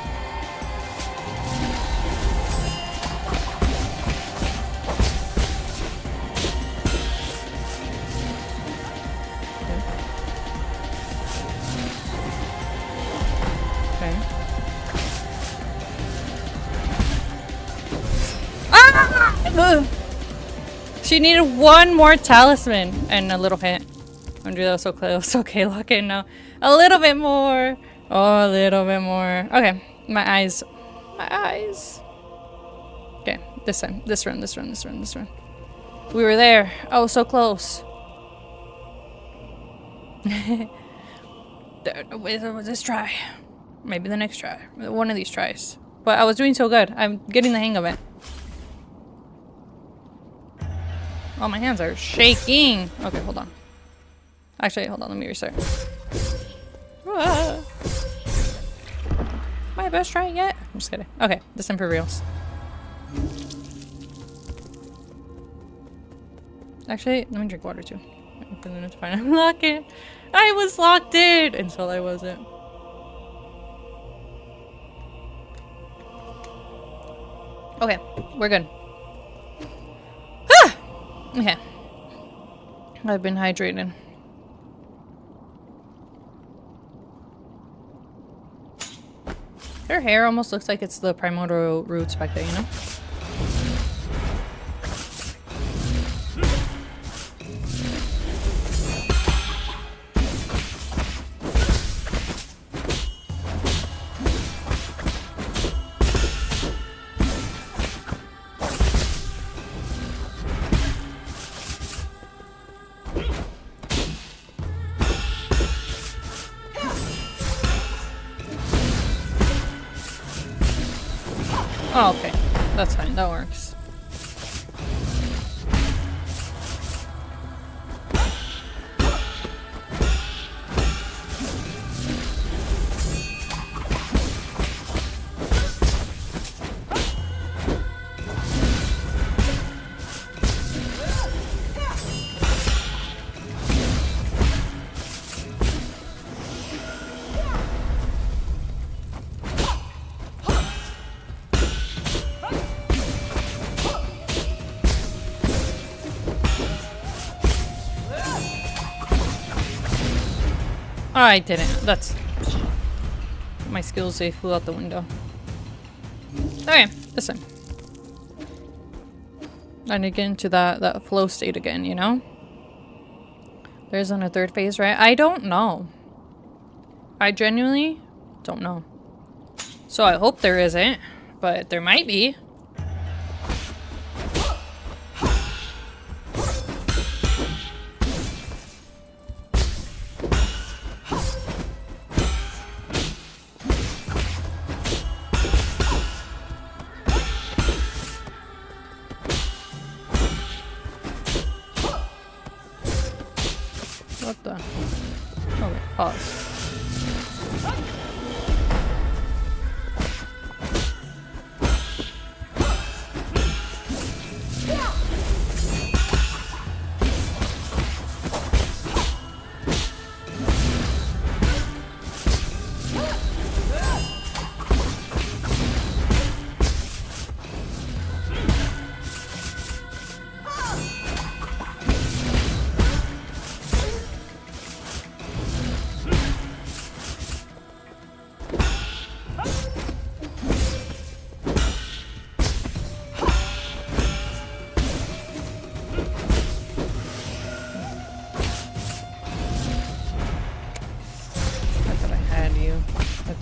Ugh. She needed one more talisman and a little hit. Andrew, that was so close. Okay, lock in now. A little bit more. Oh, a little bit more. Okay, my eyes. My eyes. Okay, this time. This run, this run, this run, this run. We were there. Oh, so close. This try. Maybe the next try. One of these tries. But I was doing so good. I'm getting the hang of it. Oh, my hands are shaking. Okay, hold on. Actually, hold on. Let me restart. Ah. My best try yet? I'm just kidding. Okay, this time for reals. Actually, let me drink water too. I'm locked in. I was locked in until I wasn't. Okay, we're good. Ah! Okay. I've been hydrated. Her hair almost looks like it's the primordial roots back there, you know? Oh, okay. That's fine. That works. I didn't. That's... My skills, they flew out the window. Okay, this time. I need to get into that flow state again, you know? There's on a third phase, right? I don't know. I genuinely don't know. So I hope there isn't, but there might be. What the? Oh, wait, pause.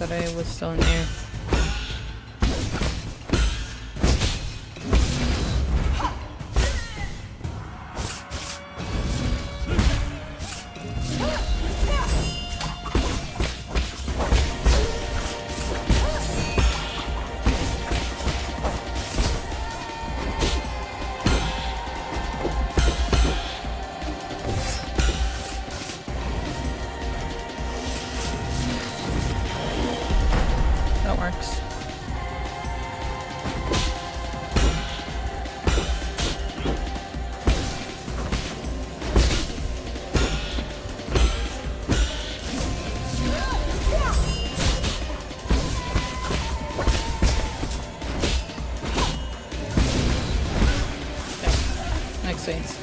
that I was still in here. That works. Next phase.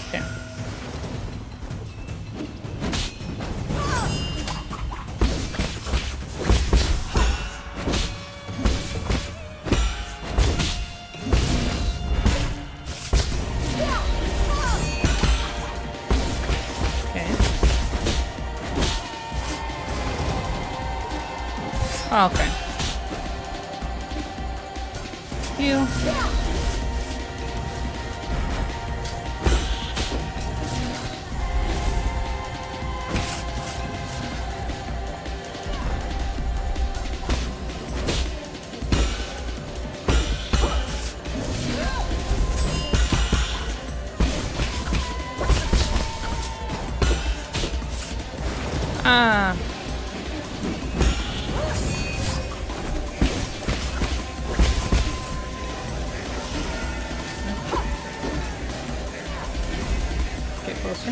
Okay. Oh, okay. You. Ah. Get closer.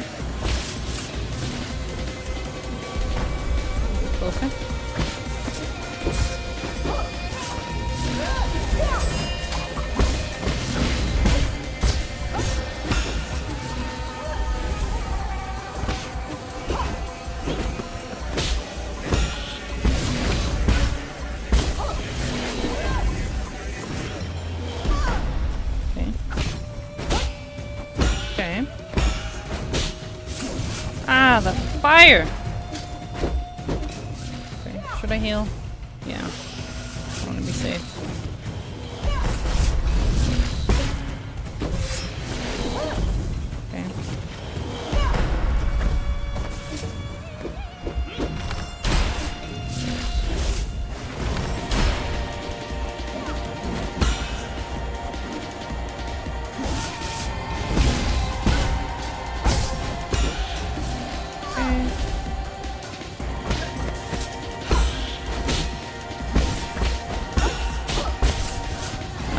Get closer. Okay. Ah, the fire! Okay, should I heal? Yeah. I want to be safe. Okay.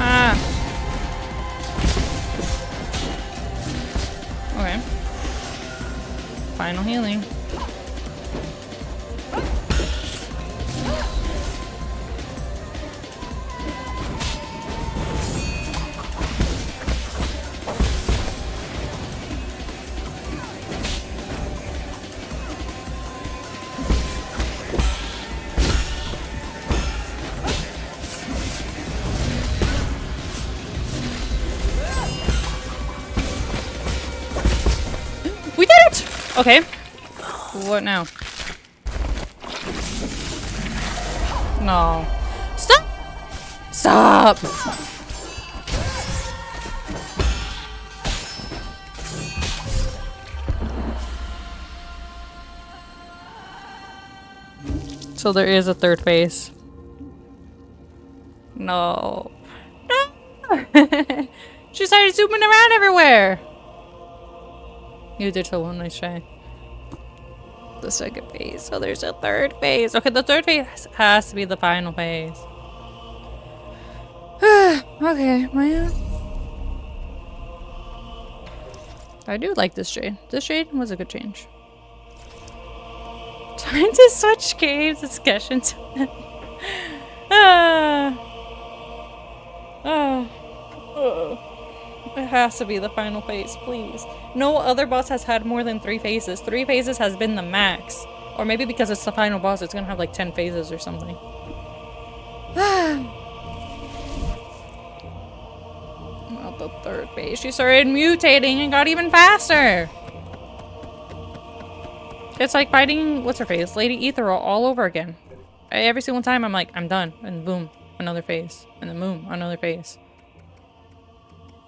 Ah! Okay. Final healing. We did it! Okay. What now? No. Stop! Stop! So there is a third phase. No. No! She started zooming around everywhere! You did so well, nice try. The second phase. So there's a third phase. Okay, the third phase has to be the final phase. Okay, man. I do like this shade. This shade was a good change. Time to switch games discussion to It has to be the final phase, please. No other boss has had more than 3 phases. 3 phases has been the max. Or maybe because it's the final boss, it's gonna have like 10 phases or something. Not the third phase. She started mutating and got even faster. It's like fighting, what's her face? Lady Ethereal all over again. Every single time I'm like, I'm done. And boom, another phase. And then boom, another phase.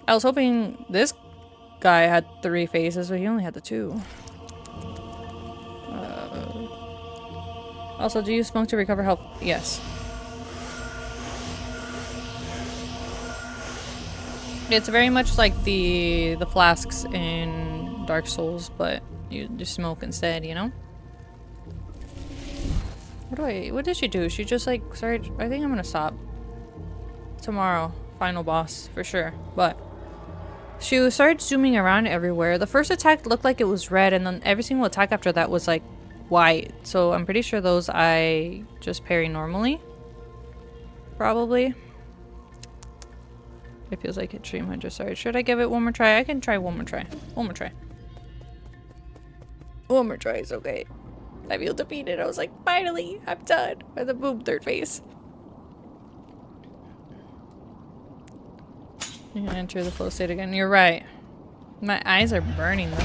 I was hoping this guy had 3 phases, but he only had the 2. Also, do you smoke to recover health? Yes. It's very much like the flasks in Dark Souls, but you just smoke instead, you know? What did she do? She just like started, I think I'm gonna stop. Tomorrow, final boss, for sure. But she started zooming around everywhere. The first attack looked like it was red, and then every single attack after that was like white. So I'm pretty sure those I just parry normally. Probably. It feels like a Dream Hunter. Sorry. Should I give it one more try? I can try one more try. One more try. One more try is okay. I feel defeated. I was like, finally, I'm done. And then boom, third phase. I'm gonna enter the flow state again. You're right. My eyes are burning though.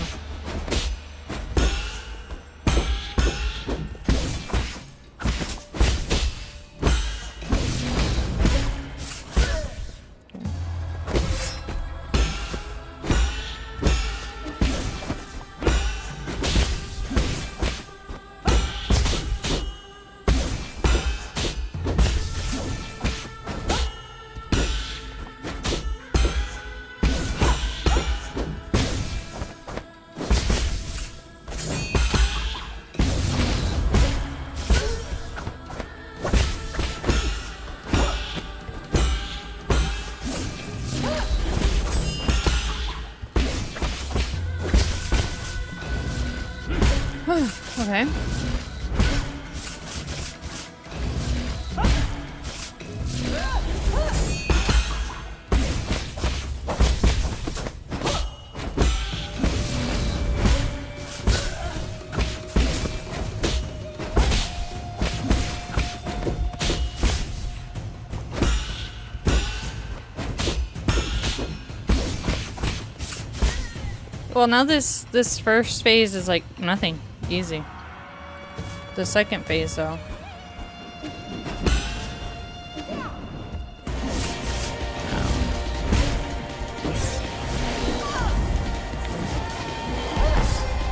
Okay. Well, now this first phase is like nothing. Easy. The second phase, though.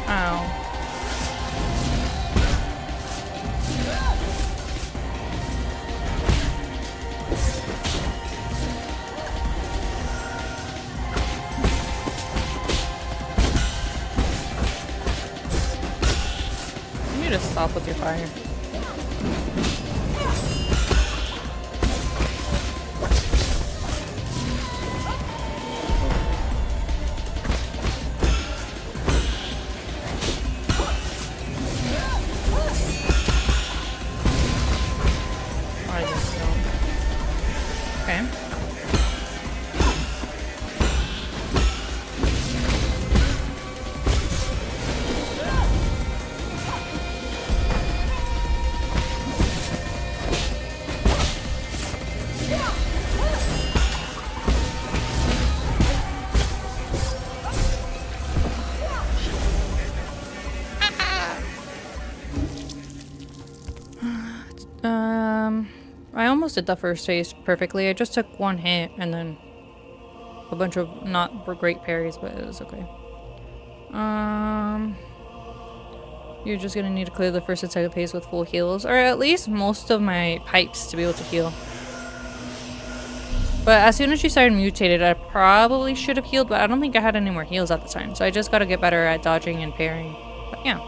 Ow. You need to stop with your fire. I just don't. Okay. I almost did the first phase perfectly. I just took one hit and then a bunch of not great parries, but it was okay. You're just gonna need to clear the first and second phase with full heals, or at least most of my pipes to be able to heal. But as soon as she started mutated, I probably should have healed, but I don't think I had any more heals at the time. So I just gotta get better at dodging and parrying. But yeah.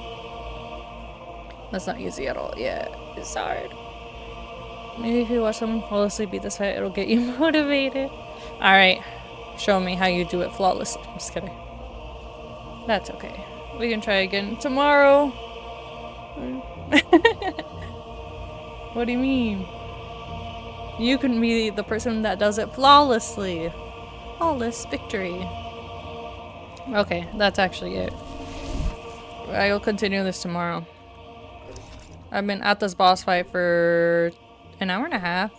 That's not easy at all. Yeah, it's hard. Maybe if you watch someone fall asleep beat this fight, it'll get you motivated. Alright. Show me how you do it flawlessly. I'm just kidding. That's okay. We can try again tomorrow. What do you mean? You can be the person that does it flawlessly. Flawless victory. Okay, that's actually it. I will continue this tomorrow. I've been at this boss fight for an hour and a half.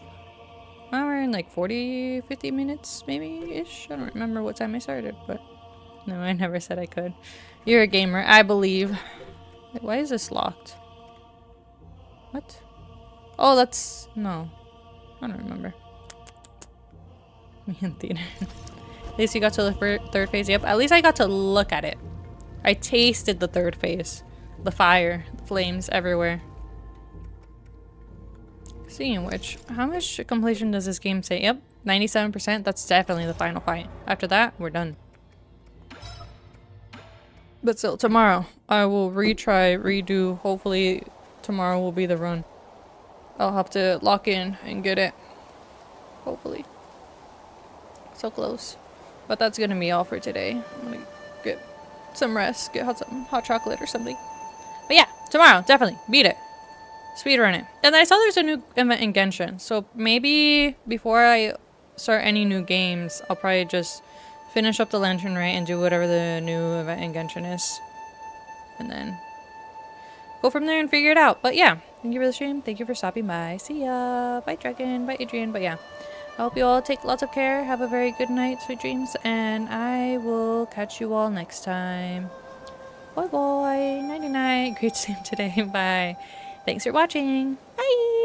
Hour and like 40, 50 minutes maybe-ish. I don't remember what time I started, but no, I never said I could. You're a gamer, I believe. Wait, why is this locked? What? Oh, that's... no. I don't remember. Me in theater. At least you got to the third phase. Yep, at least I got to look at it. I tasted the third phase. The fire, the flames everywhere. Speaking of which, how much completion does this game say? Yep, 97%. That's definitely the final fight. After that, we're done. But still, tomorrow, I will retry, redo. Hopefully, tomorrow will be the run. I'll have to lock in and get it. Hopefully. So close. But that's gonna be all for today. I'm gonna get some rest, get some hot chocolate or something. But yeah, tomorrow, definitely, beat it. Speedrun it. And I saw there's a new event in Genshin, so maybe before I start any new games, I'll probably just finish up the Lantern Rite and do whatever the new event in Genshin is. And then go from there and figure it out. But yeah, thank you for the stream. Thank you for stopping by. See ya. Bye, Dragon. Bye, Adrian. But yeah, I hope you all take lots of care. Have a very good night, sweet dreams. And I will catch you all next time. Bye bye. Nighty night. Great stream today. Bye. Thanks for watching.